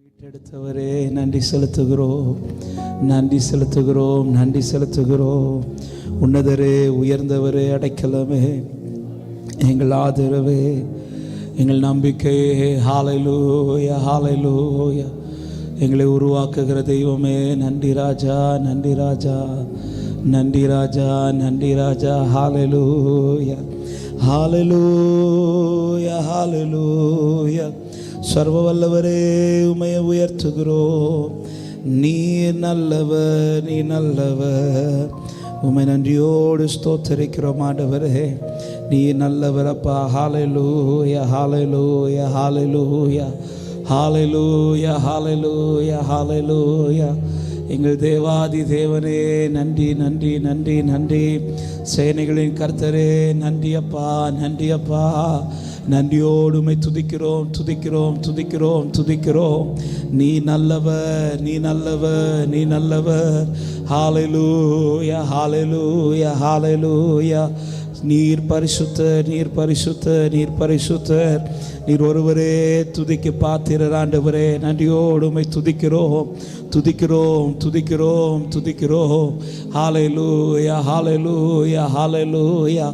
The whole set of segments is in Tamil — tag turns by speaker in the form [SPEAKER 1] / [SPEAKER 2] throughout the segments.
[SPEAKER 1] மீட்டெடுத்தவரே நன்றி செலுத்துகிறோம், நன்றி செலுத்துகிறோம், நன்றி செலுத்துகிறோம். உன்னதரே, உயர்ந்தவரே, அடைக்கலமே, எங்கள் ஆதரவே, எங்கள் நம்பிக்கையே. ஹல்லேலூயா, ஹல்லேலூயா. எங்களை உருவாக்குகிற தெய்வமே, நன்றி ராஜா, நன்றி ராஜா, நன்றி ராஜா, நன்றி ராஜா. ஹல்லேலூயா, ஹல்லேலூயா, ஹல்லேலூயா. சர்வ வல்லவரே, உம்மை உயர்த்துகிறோம். நீ நல்லவர், நீ நல்லவர். உம்மை நன்றியோடு ஸ்தோத்தரிக்கிறோம் ஆண்டவரே, நீ நல்லவர் அப்பா. ஹல்லேலூயா, ஹல்லேலூயா, ஹல்லேலூயா, ஹல்லேலூயா, ஹல்லேலூயா, ஹல்லேலூயா. எங்கள் தேவாதி தேவனே, நன்றி நன்றி நன்றி நன்றி. சேனைகளின் கர்த்தரே, நன்றி அப்பா, நன்றி அப்பா. நன்றியோடு உம்மை துதிக்கிறோம், துதிக்கிறோம், துதிக்கிறோம், துதிக்கிறோம். நீ நல்லவர், நீ நல்லவர், நீ நல்லவர். ஹல்லேலூயா, ஹல்லேலூயா, ஹல்லேலூயா. நீர் பரிசுத்தர், நீர் பரிசுத்தர், நீர் பரிசுத்தர். நீர் ஒருவரே துதிக்கு பாத்திரர் ஆண்டவரே. நன்றியோடு உம்மை துதிக்கிறோம், துதிக்கிறோம், துதிக்கிறோம், துதிக்கிறோம். ஹல்லேலூயா, ஹல்லேலூயா, ஹல்லேலூயா.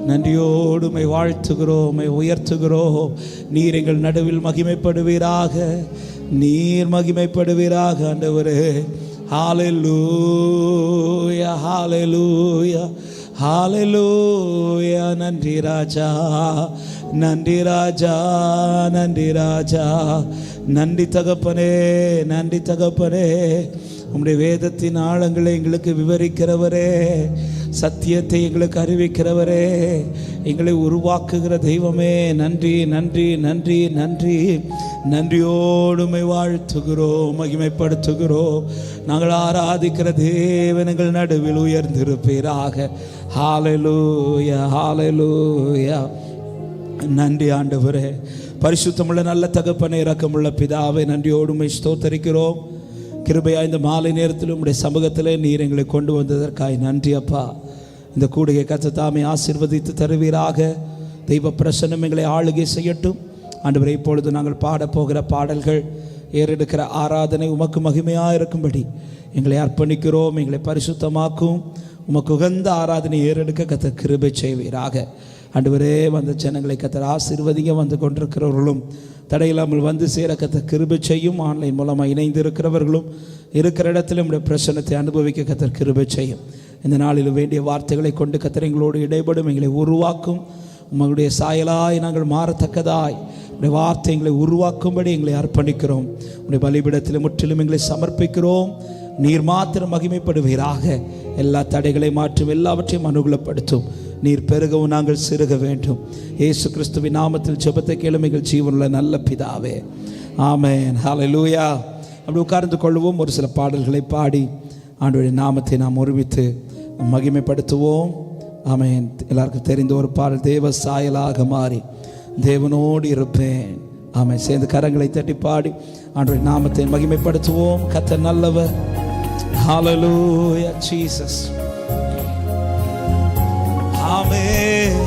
[SPEAKER 1] நன்றியோடு உம்மை வாழ்த்துகிறோம், உம்மை உயர்த்துகிறோம். நீர் எங்கள் நடுவில் மகிமைப்படுவீராக, நீர் மகிமைப்படுவீராக ஆண்டவரே. ஹல்லேலூயா, ஹல்லேலூயா, ஹல்லேலூயா. நன்றி ராஜா, நன்றி ராஜா, நன்றி ராஜா. நன்றி தகப்பனே, நன்றி தகப்பனே. உம்முடைய வேதத்தின் ஆழங்களை எங்களுக்கு விவரிக்கிறவரே, சத்தியத்தை எங்களுக்கு அறிவிக்கிறவரே, எங்களை உருவாக்குகிற தெய்வமே, நன்றி நன்றி நன்றி நன்றி. நன்றியோடு உம்மை வாழ்த்துகிறோம், மகிமைப்படுத்துகிறோம். நாங்கள் ஆராதிக்கிற தேவன் எங்கள் நடுவில் உயர்ந்திருப்பீராக. ஹல்லேலூயா, ஹல்லேலூயா. நன்றி ஆண்டவரே. பரிசுத்தமுள்ள நல்ல தகப்பனே, இரக்கமுள்ள பிதாவே, நன்றியோடு உம்மை ஸ்தோத்தரிக்கிறோம். கிருபையா இந்த மாலை நேரத்தில் உம்முடைய சமூகத்திலே நீர் எங்களை கொண்டு வந்ததற்காய் நன்றி அப்பா. இந்த கூடுகை கர்த்தர் தாமே ஆசீர்வதித்து தருவீராக. தெய்வ பிரசன்னம் எங்களை ஆளுகை செய்யட்டும் ஆண்டவரே. இப்பொழுது நாங்கள் பாடப்போகிற பாடல்கள், ஏறெடுக்கிற ஆராதனை உமக்கு மகிமையாக இருக்கும்படி எங்களை அர்ப்பணிக்கிறோம். எங்களை பரிசுத்தமாக்கும். உமக்கு உகந்த ஆராதனை ஏறெடுக்க கர்த்தர் கிருபை செய்வீராக ஆண்டவரே. வந்த ஜனங்களை கர்த்தர் ஆசீர்வதிங்க. வந்து கொண்டிருக்கிறவர்களும் தடையில்லாமல் வந்து சேர கர்த்தர் கிருபை செய்யும். ஆன்லைன் மூலமாக இணைந்து இருக்கிறவர்களும் இருக்கிற இடத்துல உம்முடைய பிரசன்னத்தை அனுபவிக்க கர்த்தர் கிருபை செய்யும். இந்த நாளில் வேண்டிய வார்த்தைகளை கொண்டு கர்த்தர் எங்களோடு இடைபடும், எங்களை உருவாக்கும். உங்களுடைய சாயலாய் நாங்கள் மாறத்தக்கதாய் உடைய வார்த்தை எங்களை உருவாக்கும்படி எங்களை அர்ப்பணிக்கிறோம். உடைய பலிபீடத்தில் முற்றிலும் எங்களை சமர்ப்பிக்கிறோம். நீர் மாத்திரம் மகிமைப்படுவீராக. எல்லா தடைகளை மாற்றும், எல்லாவற்றையும் அனுகூலப்படுத்தும். நீர் பெருகவும் நாங்கள் சிறுக வேண்டும். இயேசு கிறிஸ்துவின் நாமத்தில் ஜெபத்தை கேளும் எங்கள் ஜீவனுள்ள நல்ல பிதாவே, ஆமென். ஹல்லேலூயா. அப்படி உட்கார்ந்து கொள்வோம். ஒரு சில பாடல்களை பாடி ஆண்டவருடைய நாமத்தை நாம் ஒருமித்து மகிமைப்படுத்துவோம். ஆமென். எல்லாருக்கும் தெரிந்த ஒரு பாடல், தேவ சாயலாக மாறி தேவனோடு இருப்பேன். ஆமென். சேர்ந்து கரங்களை தட்டி பாடி ஆண்டவருடைய நாமத்தை மகிமைப்படுத்துவோம். கர்த்தர் நல்லவர். ஹல்லேலூயா, ஜீசஸ். ஆமென்.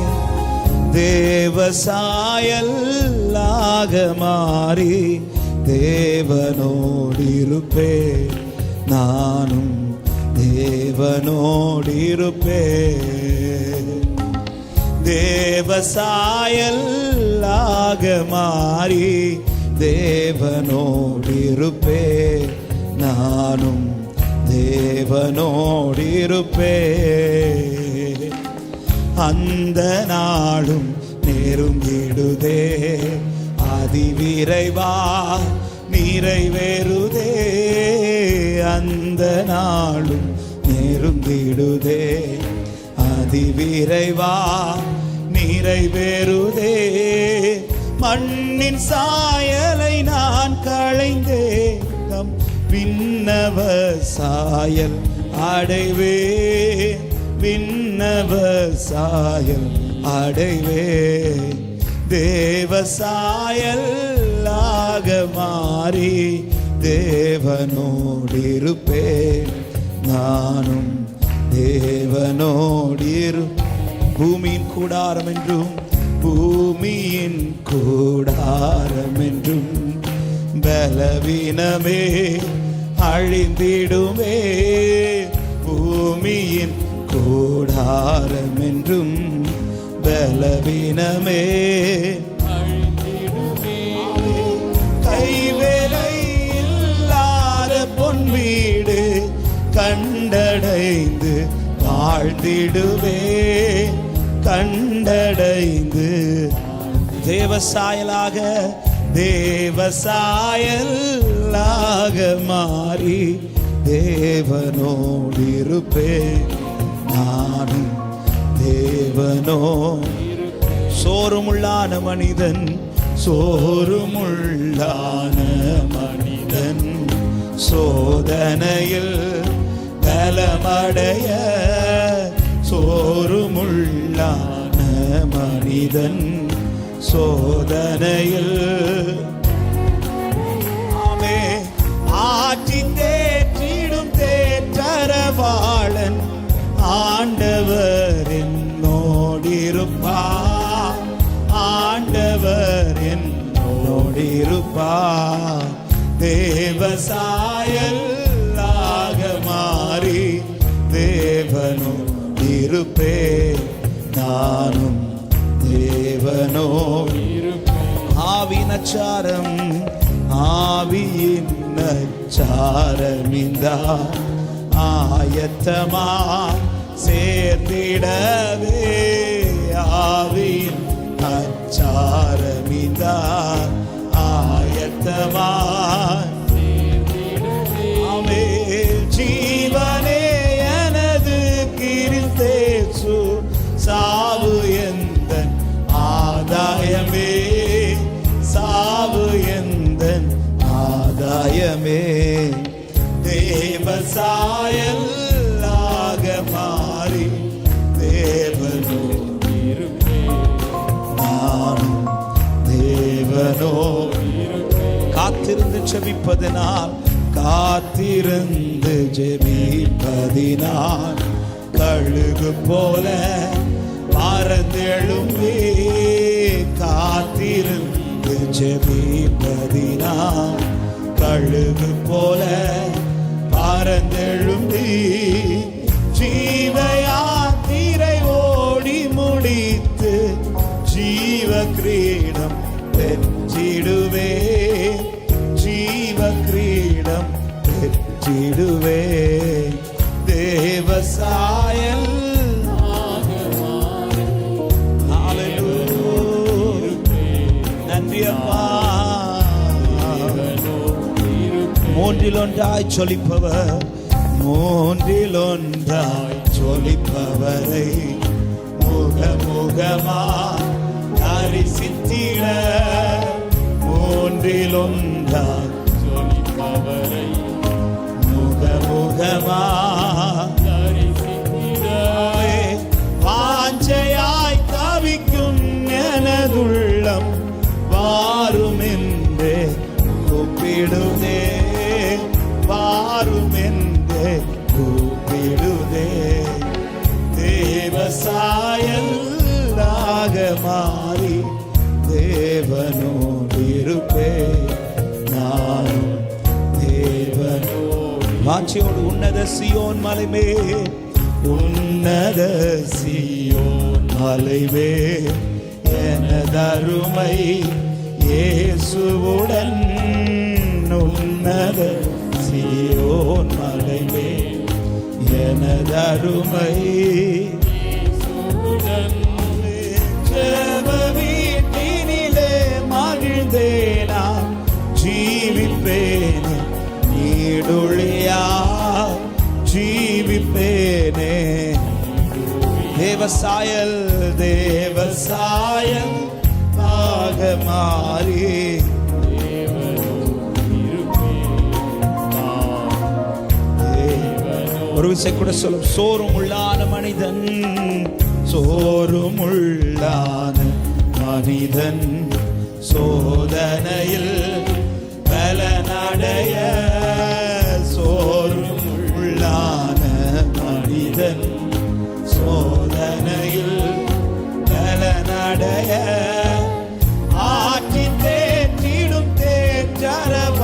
[SPEAKER 1] தேவ சாயலாக மாறி தேவனோடு இருப்பேன். நானும் தேவனோடு இருப்பேன். தேவ சாயலாக மாறி தேவனோடு இருப்பேன். நானும் தேவனோடு இருப்பேன். அந்த நாளும் நெருங்கிடுதே, அதிவிரைவா நிறைவேறுதே. அந்த நாளும் நெருங்கிடுதே, அதிவிரைவா நிறைவேறுதே. மண்ணின் சாயலை நான் களைந்தேன், தம் விண்ணவ சாயல் அடைவே. விண்ணவ சாயல் அடைவே. தேவ சாயலாக மாறி தேவனோடு இருப்பேன். நானும் தேவனோடு பூமியின் கூடாரம் என்றும், பூமியின் கூடாரம் என்றும், பலவீனமே அழிந்திடுமே. பூமியின் கூடாரம் என்றும் பலவீனமே அழிந்திடுமே. கைவேலை இல்லாத பொன் வீடு கண்டடைந்து வாழ்ந்திடுவே. கண்டடைந்து தேவசாயலாக தேவசாயலாக மாறி தேவனோடு இருப்பேன். நானும் தேவனோ. சோறுமுள்ளான மனிதன் சோறுமுள்ளான மனிதன் சோதனையில் பலமடைய. சோறுமுள்ளான மனிதன் சோதனையில் ஆமே ஆற்றி தேற்றிடும் தேற்றரவாளன் ஆண்டவர் என்னோடிருப்பார். ஆண்டவர் என்னோடிருப்பார். தேவசாயலாக மாறி தேவனோடு இருப்பேன். நானும் தேவனோ ஆவினச்சாரம் ஆவியின் நச்சாரமிந்தா ஆயத்தமா சேர்ந்திடவே. ஆவியின் நச்சாரமிந்தா ஆயத்தமா ஆமே. ஜீவனே எனது கிறிஸ்தேசு சாவு எந்தன் ஆதாயமே. சாவு எந்தன் ஆதாயமே. தேவசாயலாக மாறி தேவனோடு இருப்பேன். நானும் தேவனோடு காத்திருந்து ஜெபிப்பதனால் காத்திருந்து ஜெபிப்பதினால் கழுகு போல பறந்தெழும்பி. காத்திருந்து ஜெபிப்பதினால் கழுகு போல பறந்தெழும்பி. ஜீவயாத்திரை ஓடி முடித்து ஜீவ கிரீடம் பெற்றிடுவே. ஜீவ கிரீடம் பெற்றிடுவே. தேவசாயல் நன்றி அப்பா. மூன்றில் ஒன்றாய் சொலிப்பவர் மூன்றில் ஒன்றாய் சொலிப்பவரை முகமுகமா தரிசித்திட. மூன்றில் ஒன்றாய் சொலிப்பவரை முகமுகமா தரிசித்திடவே. வாஞ்சையாய் தவிக்கும் எனதுள்ளம் வாரும் என்றே கூப்பிடுதே. வாரும் என்றே கூப்பிடுதே. தேவசாயலாக மாறி தேவனோடு இருப்பேன். நானும் தேவனோடு. வாஞ்சையோடு உன்னத சியோன் மலைமே. உன்னத சியோன் மலைமே எனதருமை இயேசுவுடன். உன்னத சியோன் மலைமே எனதருமை இயேசுவுடன். ஜெப வீட்டினிலே மகிழ்ந்தேனா ஜீவிப்பேனே. நீடுழியா ஜீவிப்பேனே. தேவசாயல் தேவசாயல் ஆக மாறி ஒரு விஷயம் கூட சொல்லும். சோறுமுள்ளான மனிதன் சோறுமுள்ளான மனிதன் சோதனையில் பலனடைய. சோறுமுள்ளான மனிதன் சோதனையில் பலனடைய. ஆற்றி தேற்றிடும் தேற்றரவ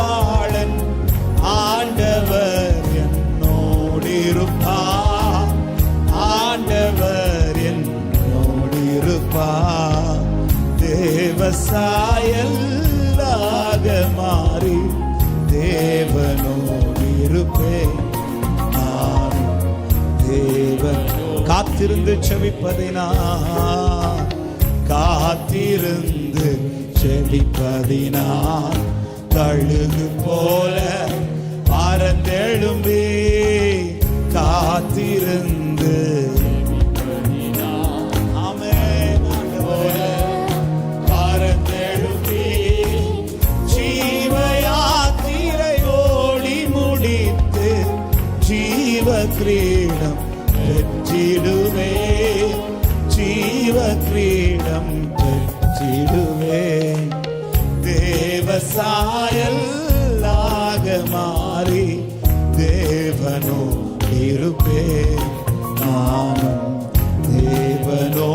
[SPEAKER 1] மாறி தேவனோடு இருப்பேன். நான் தேவன் காத்திருந்து செபிப்பதினால், காத்திருந்து செபிப்பதினால் கழுகு போல பறந்தெழும்பி காத்திருந்து பறந்தெழும்பி ஜீவயாத்திரை ஓடி முடித்து ஜீவ கிரீடம் பெற்றிடுவே, ஜீவ கிரீடம் பெற்றிடுவே. தேவசாயல்லாக மாறி தேவனோ இருப்பேன். நானும் தேவனோ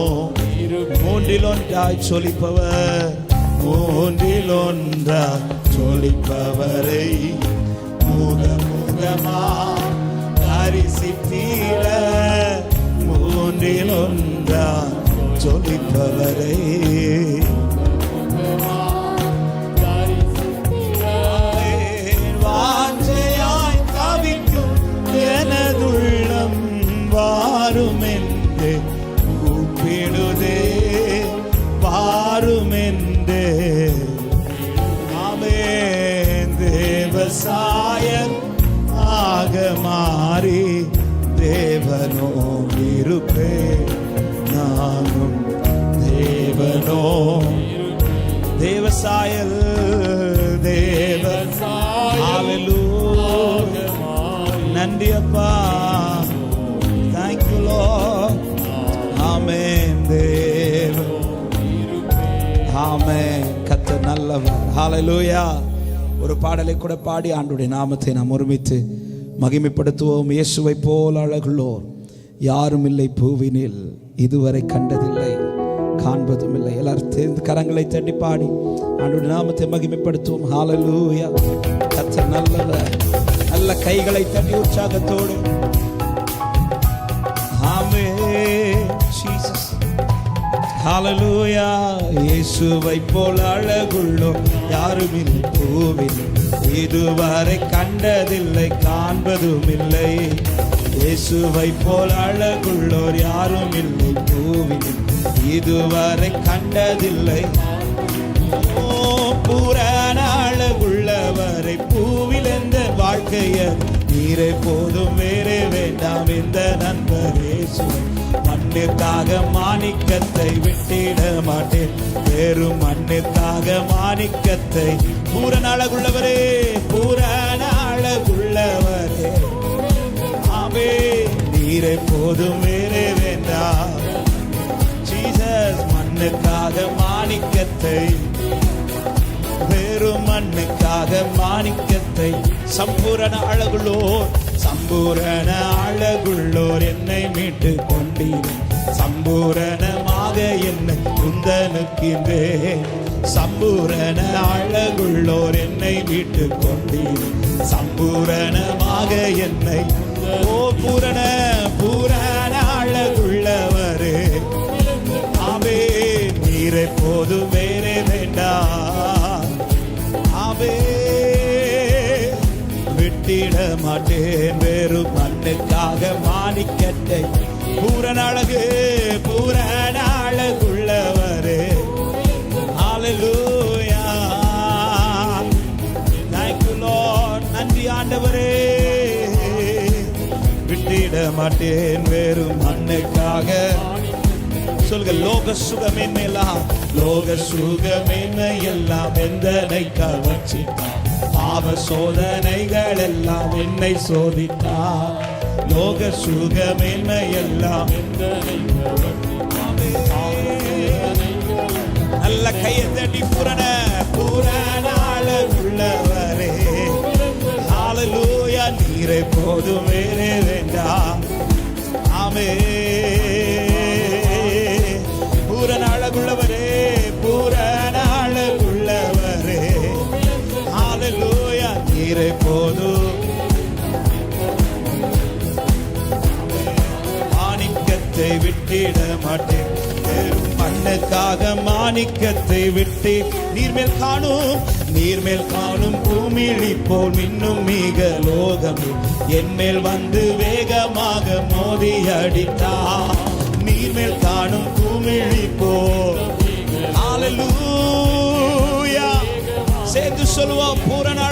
[SPEAKER 1] மூன்றில் ஒன்றாய் சொலிப்பவர், மூன்றில் ஒன்றாய் சொலிப்பவரை முகமுகமா தரிசித்தீர, மூன்றில் ஒன்றாய் சொலிப்பவரை வாஞ்சையாய் தவிக்கும் எனதுள்ளம் வாருமென்று கூப்பிடுதே, வாருமென்று. ஆமென். தேவசாயன் ஆக மாறி தேவனோ இருப்பேன். நானும் தேவனோ தேவசாயல் நன்றி அப்பா. Thank you Lord. ஆமென். தேவன் ஆமென். கர்த்தர் நல்லவர். ஹல்லேலூயா. ஒரு பாடலை கூட பாடி ஆண்டவருடைய நாமத்தை நாம் ஒருமித்து மகிமைப்படுத்துவோம். இயேசுவை போல் அழகுள்ளோர் யாரும் இல்லை பூவினில், இதுவரை கண்டதில்லை காண்பதும் இல்லை. எல்லாரும் சேர்ந்து கரங்களை தட்டி பாடி ஆண்டவருடைய நாமத்தை மகிமைப்படுத்துவோம். ஹல்லேலூயா. கர்த்தர் நல்லவர். நல்ல கைகளை தட்டி உற்சாகத்தோடு. ஆமென். ஜீசஸ். ஹல்லேலூயா. இயேசுவை போல் அழகுள்ளோர் யாரும் இல்லை பூவில், இதுவரை கண்டதில்லை காண்பதும் இல்லை. இயேசுவை போல் அழகுள்ளோர் யாரும் இல்லை பூவில், இதுவரை கண்டதில்லை. பூரண அழகுள்ளவரை பூவில் எந்த வாழ்க்கைய நீரை போதும் வேறே வேண்டாம். இந்த நண்பர் இயேசுவை மண்ணிற்காக மாணிக்கத்தை விட்டிட மாட்டேன். வெறும் மண்ணிற்காக மாணிக்கத்தை. பூரண அழகுள்ளவரே, பூரண அழகுள்ளவரே, ஆமே நீரை போதும் வேறே வேண்டாம். ஜீசஸ் மண்ணுக்காக மாணிக்கத்தை, வெறும் மண்ணுக்காக மாணிக்கத்தை. சம்பூரண அழகுள்ளோர், சம்பூரண அழகுள்ளோர் என்னை மீட்டு கொண்டீர். சம்பூரணமாக என்னை குந்தனுக்கின்றேன். சம்பூரண அழகுள்ளோர் என்னை மீட்டு கொண்டீர். சம்பூரணமாக என்னை. ஓ பூரண பூரண அழகுள்ளவரே, ஆவே நீரை போது வேறே வேண்டாம். ஆவே விட்டிட மாட்டேன் வெறும் மண்ணுக்காக மாணிக்கத்தை. பூரண அழகு பூரண அழகுள்ளவரே. ஹல்லேலூயா. Thank you Lord. நன்றி ஆண்டவரே. விட்டிட மாட்டேன் வெறும் மண்ணுக்காக. சொல்லுங்க, லோக சுகமேன்மையெல்லாம், லோக சுகமேன்மையெல்லாம் எந்தனை கவர்ச்சித்தார். பாவ சோதனைகள் எல்லாம் என்னை சோதித்தார். லோக சுகமேன்மையெல்லாம் எந்தனை நல்ல கையை தட்டி பூரண பூரண அழகுள்ளவரே. ஹல்லேலூயா. நீரை போதும் வேறே வேண்டாம். ஆமென். பூரண அழகுள்ளவரே, பூரண அழகுள்ளவரே. ஹல்லேலூயா. நீரை போதும் மாணிக்கத்தை விட்டிட மாட்டேன். வெறும் மண்ணுக்காக மாணிக்க மாணிக்கத்தை விட்டு நீர்மேல் காணும் பூமிழி போல் மின்னும் மிக லோகம் என்மேல் வந்து வேகமாக மோதி அடித்தார். நீர்மேல் காணும் பூமிழி போல். ஹல்லேலூயா. சேர்ந்து சொல்லுவோம், பூரண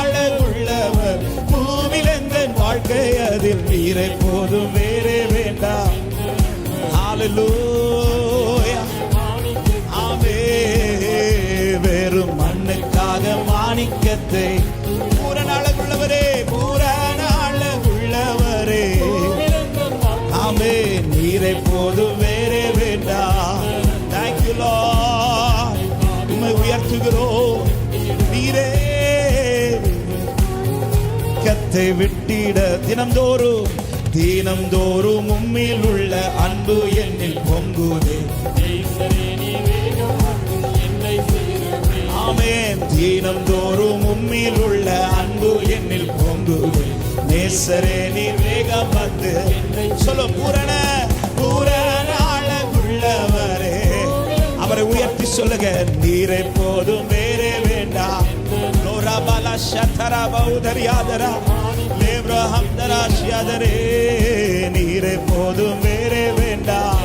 [SPEAKER 1] அழகுள்ளவர் பூமியில் எந்த வாழ்க்கை அதில் நீரை போதும் வேறே வேண்டாம். ஹல்லேலூயா. ஆமே. வெறும் மண்ணுக்காக மாணிக்கத்தை பூரண அழகுள்ளவரே ஆமே நீரை போதும் வேறே வேண்டாம். Thank you Lord. உம்மை உயர்த்துகிறோம். நீரே கத்தை விட்டிட தினம்தோறும் உம்மில் உள்ள அன்பு என்னில் பொங்குதே. ஆமென். தினம்தோறும் உம்மில் உள்ள அன்பு என்னில் பொங்குதே. நேசரே நீர் வேகம் வந்து சொல்லும். பூரண அழகுள்ளவரே. அவரை உயர்த்தி சொல்லுங்க. நீரை போதும் வேறே வேண்டாம். நீரை போதும் வேறே வேண்டாம்.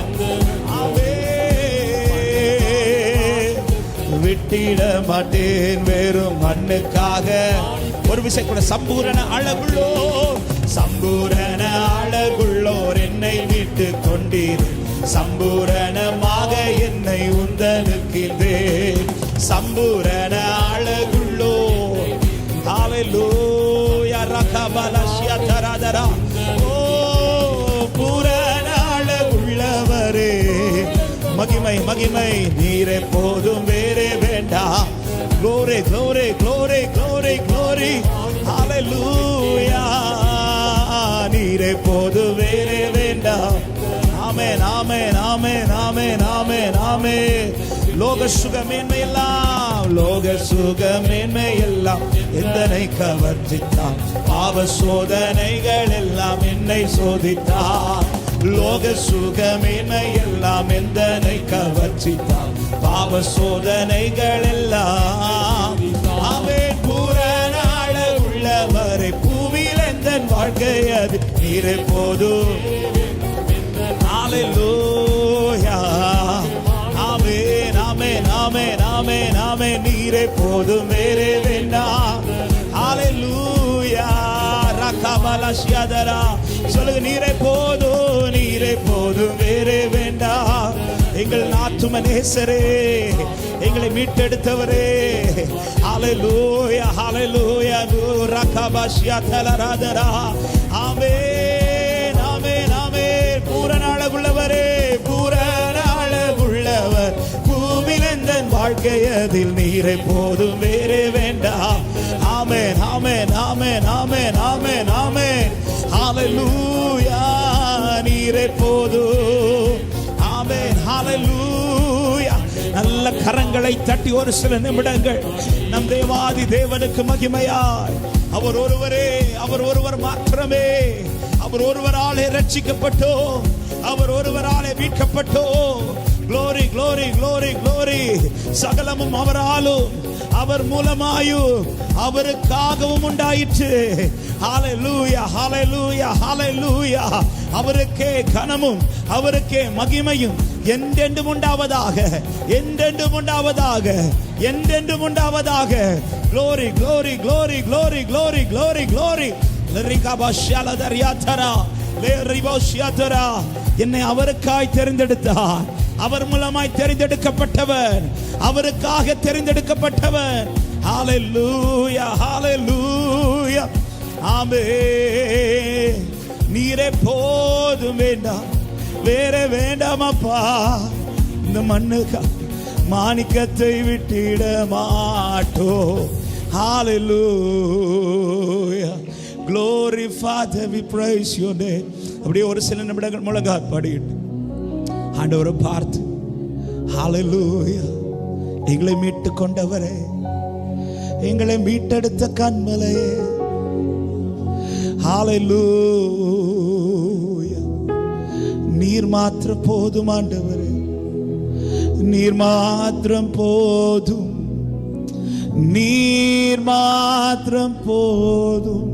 [SPEAKER 1] விட்டிட மாட்டேன் வெறும் மண்ணுக்காக. ஒரு விஷயம் கூட, சம்பூரண அழகுள்ளோர் என்னை மீட்டு கொண்டீர். சம்பூரணமாக என்னை உந்தனுக்கின்றே. சம்பூரண அழகுள்ளோர். ஹல்லேலூயா. ரகபலஷ்யதரதரா. ஓ பூரண அழகுள்ளவரே. மகிமை நீரை போதும் வேறே வேண்டாம். Glory, glory, glory, glory, glory. Hallelujah. நீரை போது வேறே வேண்டாம். ஆமென், ஆமென், ஆமென், ஆமென், ஆமென், ஆமென். லோக சுகமேன்மை எல்லாம் எந்தனை கவர்ச்சித்தான். பாவ சோதனைகள் எல்லாம் என்னை சோதித்தான். லோக சுகமேன்மை எல்லாம் எந்தனை கவர்ச்சித்தான். பாவ சோதனைகள் எல்லாம். ஆமென். பூரண அழகுள்ளவரை பூமியில் எந்த வாழ்க்கை அது நீரை போதும். ஹல்லேலூயா. ஆமென், ஆமென், ஆமென், ஆமென், ஆமென். நீரை போதும் வேறே வேண்டாம். ஹல்லேலூயா. ரகபலஷ்யதரா. சொல்லுங்க. நீரை போதும் வேறே வேண்டாம். எங்கள் ஆத்தும நேசரே, எங்களை மீட்டெடுத்தவரே. ஹல்லேலூயா, ஹல்லேலூயா. ரகபலஷ்யதரா. ஆமென், ஆமென், ஆமென். பூரண அழகுள்ளவரே. பூமியில் எந்த வாழ்க்கை அதில் நீரை போதும் வேறே வேண்டாம். ஆமென், ஆமென், ஆமென், ஆமென், ஆமென், ஆமென். ஹல்லேலூயா. நீரை போதும். ஆமென். ஹல்லேலூயா. நல்ல கரங்களை தட்டி ஒரு சில நிமிடங்கள் நம் தேவாதி தேவனுக்கு மகிமையாய். அவர் ஒருவர் மாத்திரமே. அவர் ஒருவராலே ரட்சிக்கப்பட்டோம். அவர் ஒருவராலே மீட்கப்பட்டோம். Glory, glory, glory, glory. சகலமும் அவராலும் அவர் மூலமாயும் அவருக்காகவும் உண்டாயிற்று. ஹல்லேலூயா, ஹல்லேலூயா, ஹல்லேலூயா. அவருக்கே கனமும் அவருக்கே மகிமையும் என்றென்றும் உண்டாவதாக, என்றென்றும் உண்டாவதாக, என்றென்றும் உண்டாவதாக. Glory, glory, glory, glory, glory, glory, glory. என்னை அவருக்காய் தெரிந்தெடுத்தார். அவர் மூலமாய் தெரிந்தெடுக்கப்பட்டவர், அவருக்காக தெரிந்தெடுக்கப்பட்டவர். ஹல்லேலூயா, ஹல்லேலூயா. ஆமென். நீரே போதும் வேண்டாம் வேறே வேண்டாம் அப்பா. இந்த மண்ணுக்கு மாணிக்கத்தை விட்டிட மாட்டோம். ஹல்லேலூயா. Glory Father, we praise your name. அப்படியே ஒரு சில நிமிடங்கள் முழங்கால் படிட்டு ஆண்டவரை பார்த்து, ஹல்லேலூயா. எங்களை மீட்டு கொண்டவரே, எங்களை மீட்டெடுத்த கண்மலையே, ஹல்லேலூயா. நீர் மாத்திர போதும் ஆண்டவரே. நீர் மாத்திரம் போதும், நீர் மாத்திரம் போதும்,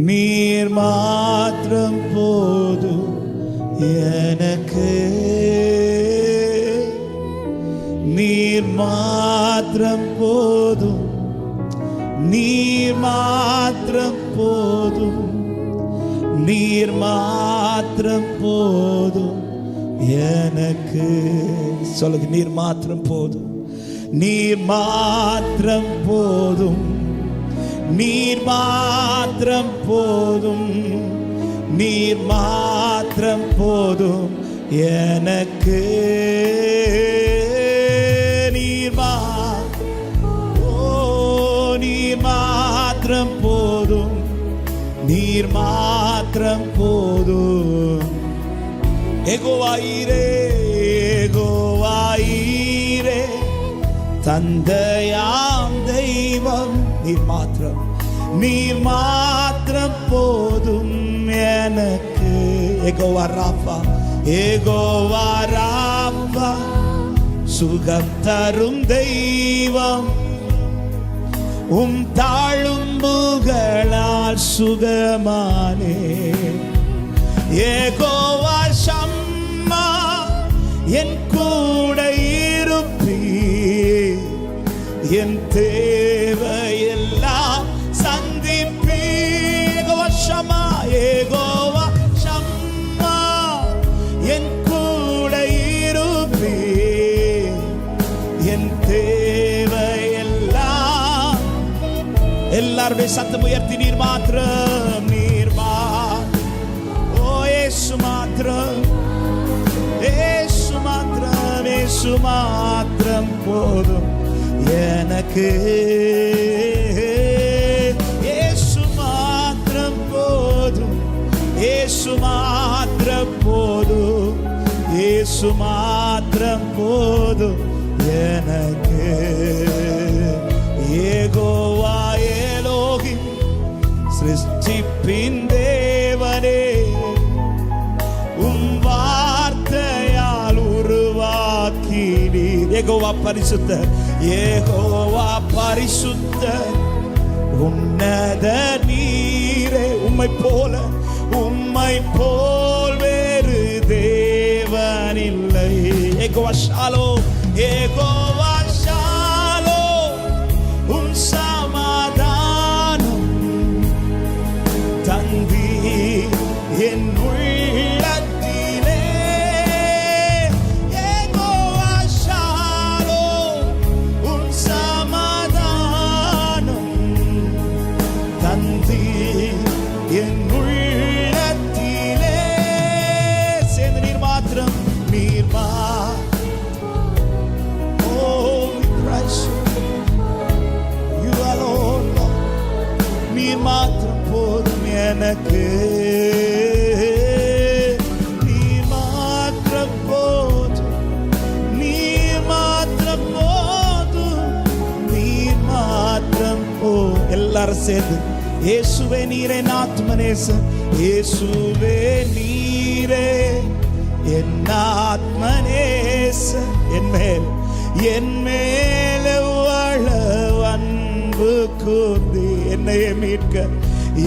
[SPEAKER 1] நீர் மாத்திரம் போதும் எனக்கு, நீர் மாத்திரம் போதும், நீர் மாத்திரம் போதும், நீர் மாத்திரம் போதும் எனக்கு. சொல்லுங்க, நீர் மாத்திரம் போதும், நீர் மாத்திரம் போதும், நீர் மாத்திரம் போதும், நீர் மாத்திரம் போதும் எனக்கு. நீர் நீர் மாத்திரம் போதும், நீர் மாத்திரம் போதும். யெகோவாயீரே, யெகோவாயீரே, தந்தையாம் தெய்வம், நீர் மாத்திரம், நீர் மாத்திரம் போதும் எனக்கு. யெகோவா ராஃபா, யெகோவா ராஃபா, சுகம் தரும் தெய்வம், தாழும்புகளால் சுகமானே. யெகோவா ஷம்மா, என் கூட இருப்பீர், என் தேவையெல்லாம் சந்திப்பீர். யெகோவா ஷம்மா, யெகோவா ஷம்மா, என் கூட இருப்பீர், என் தேவையெல்லாம். எல்லாருடைய சத்தம் உயர்த்தி, நீர் மாத்திரம், நீர் இயேசு மாத்திரம், இயேசு மாத்திரம், இயேசு மாத்திரம் போதும் எனக்கு. இயேசு மாத்திரம் போதும், இயேசு மாத்திரம் போதும், இயேசு மாத்திரம் போதும் எனக்கு. யெகோவா எலோகிம், சிருஷ்டிப்பின் தேவனே, வார்த்தையால் உருவாக்கினீர். யெகோவா பரிசுத்தர், யெகோவா பரிசுத்தர், உன்னத நீரே. உம்மை போல, உம்மை போல் வேறு தேவனில்லை. யெகோவா ஷாலோம், யெகோவா ஷாலோம், உம் சமாதானம் தந்தீர் என் உள்ளத்திலே. யெகோவா ஷாலோம், உம் சமாதானம் தந்தீர் என் உள்ளத்திலே. சேர்ந்து நீர் மாத்திரம், நீர் நீர் மாத்திரம் போதும் எனக்கு. நீர் மாத்திரம் போதும், நீர் மாத்திரம் போதும், நீர் மாத்திரம் போதும். எல்லாரும் சேர்ந்து, இயேசுவே நீரே ஆத்மநேசன், இயேசுவே நீரே என் ஆத்மநேசன், என் மேல் எவ்வளவு அன்பு கூர்ந்து என்னையே மீட்க,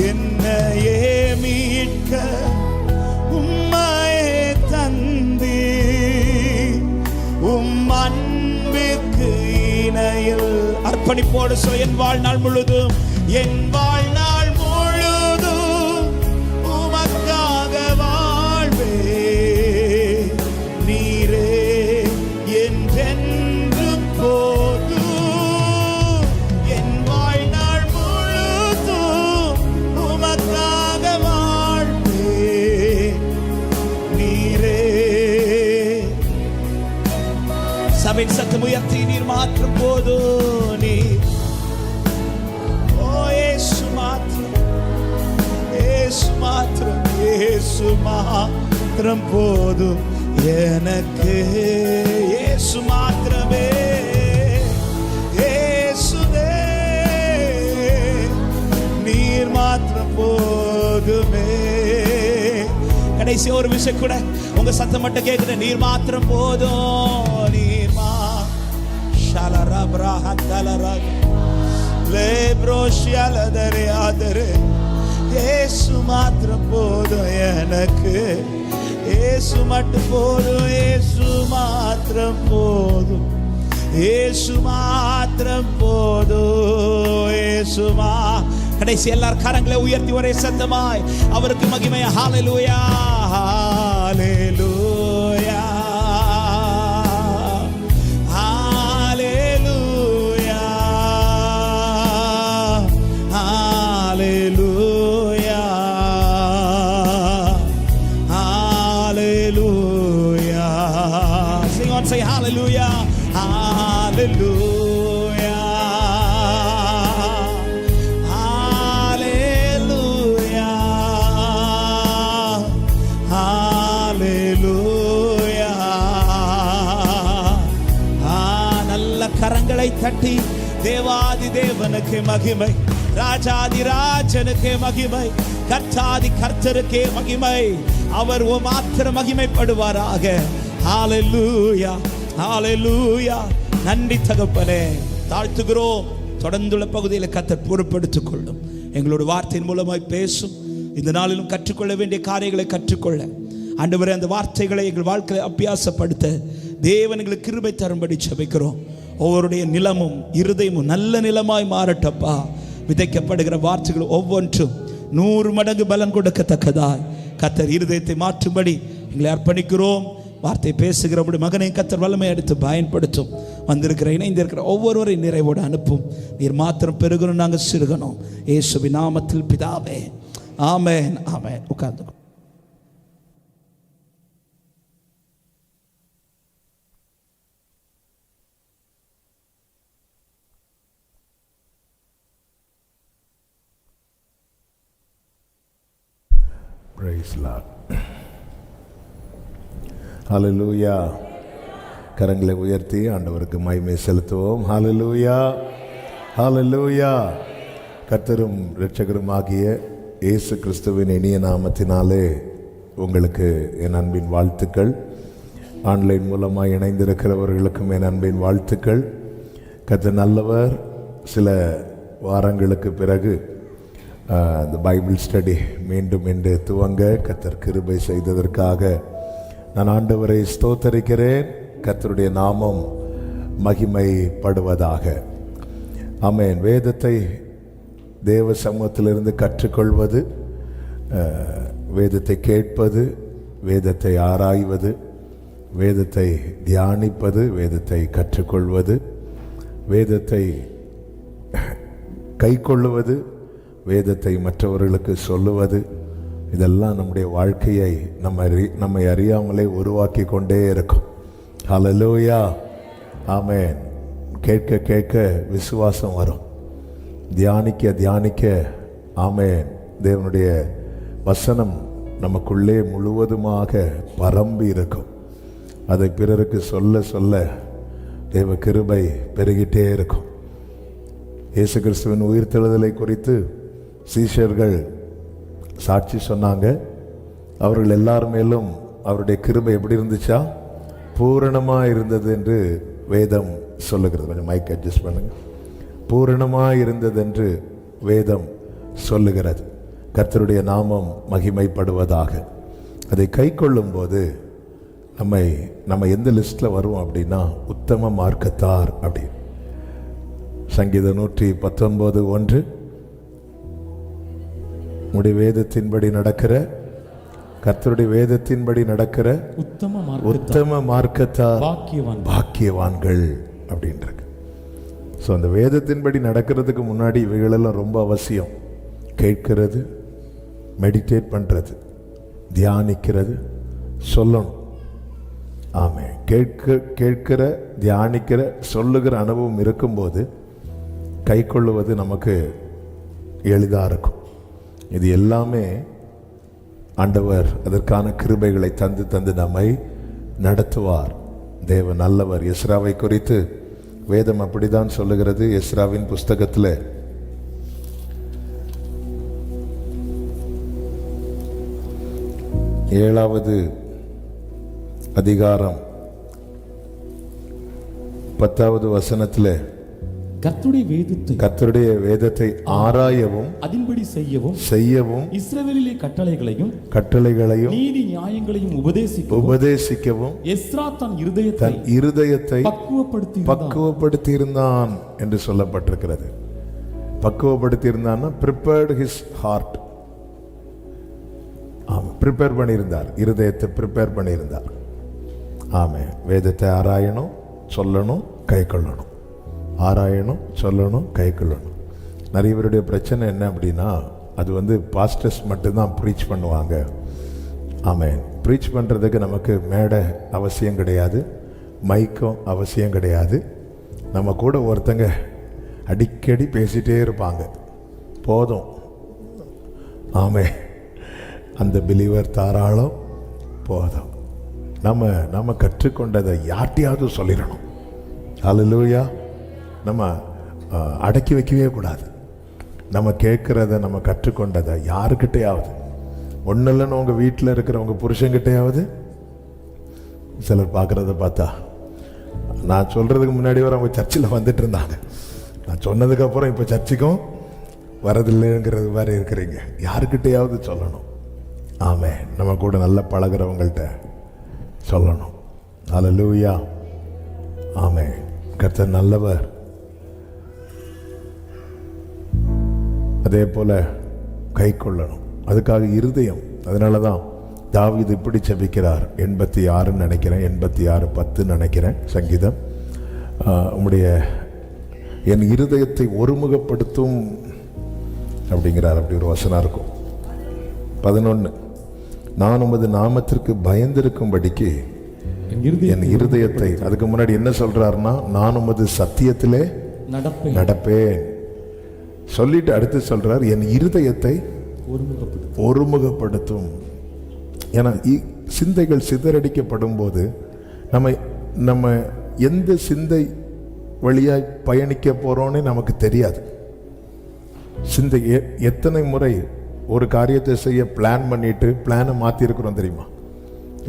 [SPEAKER 1] என்னையே மீட்க உம்மையே தந்தி. உம் அன்பிற்கு இணையில் அர்ப்பணிப்போடு என் வாழ்நாள் முழுதும், என் வாழ்நாள் முழுதும் உமக்காக வாழ்வே. நீரே என்றென்றும் போதும், என் வாழ்நாள் முழுதும் உமக்காக வாழ்வே. நீரே. சபையின் சத்தம் உயர்த்தி, நீர் மாத்திரம் போதும். நீர் இயேசு மாத்திரம், இயேசு மாத்திரம், இயேசு மாத்திரம் போதும் எனக்கு. இயேசு மாத்திரமே, இயேசுவே நீர் மாத்திரம் போதுமே. கடைசி ஒரு விஷயம் கூட உங்க சத்தம் மட்டும் கேட்குது, நீர் மாத்திரம் போதும், இயேசு மாத்திரம் போதும் எனக்கு, இயேசு மட்டும் போதும், இயேசு மாத்திரம் போதும், இயேசு மாத்திரம் போதும், இயேசுமா. கடைசி எல்லார் கரங்களை உயர்த்தி ஒரே சத்தமாய் அவருக்கு மகிமை. ஹல்லேலூயா, ஹல்லேலூயா, ஹல்லேலூயா, ஹல்லேலூயா, ஹல்லேலூயா. Sing on, say hallelujah, hallelujah. கரங்களை தட்டி தேவாதி தேவனுக்கு மகிமை, ராஜாதி ராஜனுக்கு மகிமை, கர்த்தாதி கர்த்தருக்கே மகிமை. அவர் மாத்திரம் மகிமைப்படுவாராக. ஹல்லேலூயா, ஹல்லேலூயா. நன்றி தகப்பனே, தாழ்த்துகிறோம். தொடர்ந்துள்ள பகுதியில் கர்த்தர் பொறுப்படுத்திக் கொள்ளும். எங்களோட வார்த்தையின் மூலமாய் பேசும். இந்த நாளிலும் கற்றுக்கொள்ள வேண்டிய காரியங்களை கற்றுக்கொள்ள ஆண்டவரே, அந்த வார்த்தைகளை எங்கள் வாழ்க்கையை அபியாசப்படுத்த தேவன் எங்களுக்கு கிருபை தரும்படி ஜெபிக்கிறோம். ஒவ்வொருடைய நிலமும் இருதயமும் நல்ல நிலமாய் மாறட்டப்பா. விதைக்கப்படுகிற வார்த்தைகள் ஒவ்வொன்றும் 100 மடங்கு பலன் கொடுக்கத்தக்கதாய் கர்த்தர் இருதயத்தை மாற்றும்படி எங்களை அர்ப்பணிக்கிறோம். வார்த்தை பேசுகிற மகனை கர்த்தர் வல்லமை எடுத்து பயன்படுத்தும். வந்திருக்கிற இணைந்திருக்கிற ஒவ்வொருவரையும் நிறைவோடு அனுப்பும். நீர் மாத்திரம் பெருகணும், நாங்கள் சிறுகணும். இயேசுவின் நாமத்தில் பிதாவே, ஆமென், ஆமென். உட்கார்ந்து.
[SPEAKER 2] Praise Lord. Hallelujah. கரங்களை உயர்த்தி ஆண்டவருக்கு மகிமை செலுத்துவோம். ஹல்லேலூயா, ஹல்லேலூயா. கர்த்தரும் இரட்சகருமாகிய இயேசு கிறிஸ்துவின் இனிய நாமத்தினாலே உங்களுக்கு என் அன்பின் வாழ்த்துக்கள். ஆன்லைன் மூலமாக இணைந்திருக்கிறவர்களுக்கும் என் அன்பின் வாழ்த்துக்கள். கர்த்தர் நல்லவர். சில வாரங்களுக்கு பிறகு இந்த பைபிள் ஸ்டடி மீண்டும் இன்று துவங்க கர்த்தர் கிருபை செய்ததற்காக நான் ஆண்டவரை ஸ்தோத்தரிக்கிறேன். கர்த்தருடைய நாமம் மகிமைப்படுவதாக. ஆமென். வேதத்தை தேவ சமூகத்திலிருந்து கற்றுக்கொள்வது, வேதத்தை கேட்பது, வேதத்தை ஆராய்வது, வேதத்தை தியானிப்பது, வேதத்தை கற்றுக்கொள்வது, வேதத்தை கைக்கொள்ளுவது, வேதத்தை மற்றவர்களுக்கு சொல்லுவது, இதெல்லாம் நம்முடைய வாழ்க்கையை நம்மை அறியாமலே உருவாக்கி கொண்டே இருக்கும். ஹல்லேலூயா, ஆமென். கேட்க கேட்க விசுவாசம் வரும். தியானிக்க தியானிக்க ஆமென், தேவனுடைய வசனம் நமக்குள்ளே முழுவதுமாக பரம்பி இருக்கும். அதை பிறருக்கு சொல்ல சொல்ல தேவ கிருபை பெருகிட்டே இருக்கும். இயேசு கிறிஸ்துவின் உயிர்த்தெழுதலை குறித்து சீஷர்கள் சாட்சி சொன்னாங்க. அவர்கள் எல்லார் மேலும் அவருடைய கிருபை எப்படி இருந்துச்சா? பூரணமாக இருந்தது என்று வேதம் சொல்லுகிறது. கொஞ்சம் மைக் அட்ஜஸ்ட் பண்ணுங்க. பூரணமாக இருந்தது என்று வேதம் சொல்லுகிறது. கர்த்தருடைய நாமம் மகிமைப்படுவதாக. அதை கை கொள்ளும் போது நம்ம எந்த லிஸ்ட்டில் வருவோம் அப்படின்னா உத்தம மார்க்கத்தார் அப்படி. சங்கீதம் 119:1 உம்முடைய வேதத்தின்படி நடக்கிற, கர்த்தருடைய வேதத்தின்படி நடக்கிற உத்தம மார்க்கத்தார் பாக்கியவான்கள் அப்படின்றது. ஸோ அந்த வேதத்தின்படி நடக்கிறதுக்கு முன்னாடி இவைகளெல்லாம் ரொம்ப அவசியம். கேட்கிறது, மெடிடேட் பண்ணுறது, தியானிக்கிறது, சொல்லணும். ஆமாம். கேட்கிற, தியானிக்கிற, சொல்லுகிற அனுபவம் இருக்கும்போது கை கொள்ளுவது நமக்கு எளிதாக இருக்கும். இது எல்லாமே ஆண்டவர் அதற்கான கிருபைகளை தந்து தந்து நம்மை நடத்துவார். தேவன் நல்லவர். எஸ்ராவை குறித்து வேதம் அப்படிதான் சொல்லுகிறது. எஸ்ராவின் புஸ்தகத்தில் 7வது அதிகாரம் 10வது வசனத்தில் கர்த்தருடைய வேதத்தை ஆராயவும்
[SPEAKER 3] அதன்படி
[SPEAKER 2] செய்யவும்
[SPEAKER 3] இஸ்ரவேலிலே கட்டளைகளையும் நீதி நியாயங்களையும் உபதேசிக்கவும் எஸ்ரா தன் இருதயத்தை
[SPEAKER 2] பக்குவப்படுத்தி இருந்தான் என்று சொல்லப்பட்டிருக்கிறது. பக்குவப்படுத்தி இருந்தான்னா prepared his heart. ப்ரிப்பேர் பண்ணியிருந்தார், இருதயத்தை ப்ரிப்பேர் பண்ணியிருந்தார். ஆமே. வேதத்தை ஆராயணும், சொல்லணும், கை கொள்ளணும். ஆராயணும், சொல்லணும், கை கொள்ளணும். நிறைய பேருடைய பிரச்சனை என்ன அப்படின்னா, அது பாஸ்டர்ஸ் மட்டும்தான் ப்ரீச் பண்ணுவாங்க. ஆமே. ப்ரீச் பண்ணுறதுக்கு நமக்கு மேடை அவசியம் கிடையாது, மைக்கும் அவசியம் கிடையாது. நம்ம கூட ஒருத்தங்க அடிக்கடி பேசிகிட்டே இருப்பாங்க, போதும். ஆமே. அந்த பிலீவர் தாராளம் போதும். நம்ம கற்றுக்கொண்டதை யார்ட்டையாவது சொல்லிடணும். அல்லேலூயா. நம்ம அடக்கி வைக்கவே கூடாது. நம்ம கேட்குறத, நம்ம கற்றுக்கொண்டதை யாருக்கிட்டையாவது, ஒன்றும் இல்லைன்னு உங்கள் வீட்டில் இருக்கிறவங்க புருஷங்கிட்டையாவது. சிலர் பார்க்குறத பார்த்தா, நான் சொல்கிறதுக்கு முன்னாடி வர அவங்க சர்ச்சில் வந்துட்டு இருந்தாங்க, நான் சொன்னதுக்கப்புறம் இப்போ சர்ச்சுக்கும் வரதில்லைங்கிறது மாதிரி இருக்கிறீங்க. யாருக்கிட்டையாவது சொல்லணும். ஆமே. நம்ம கூட நல்லா பழகிறவங்கள்ட்ட சொல்லணும். அல்லேலூயா. ஆமே. கர்த்தர் நல்லவர். அதே போல கை கொள்ளணும். அதுக்காக இருதயம். அதனால தான் தாவீது இப்படி ஜெபிக்கிறார். 86 நினைக்கிறேன், 86:10 நினைக்கிறேன் சங்கீதம். உம்முடைய என் இருதயத்தை ஒருமுகப்படுத்தும் அப்படிங்கிறார். அப்படி ஒரு வசனம் இருக்கும். 11 நான் உமது நாமத்திற்கு பயந்திருக்கும்படிக்கு என் இருதயத்தை, அதுக்கு முன்னாடி என்ன சொல்றாருன்னா, நான் உமது சத்தியத்திலே நடப்பேன் சொல்லிட்டு அடுத்து சொல்றார், என் இருதயத்தை ஒருமுகப்படுத்தும். ஏன்னா சிந்தைகள் சிதறடிக்கப்படும் போது நம்ம எந்த சிந்தை வழியாய் பயணிக்க போறோன்னு நமக்கு தெரியாது. சிந்தை எத்தனை முறை ஒரு காரியத்தை செய்ய பிளான் பண்ணிட்டு பிளானை மாற்றிருக்கிறோம் தெரியுமா?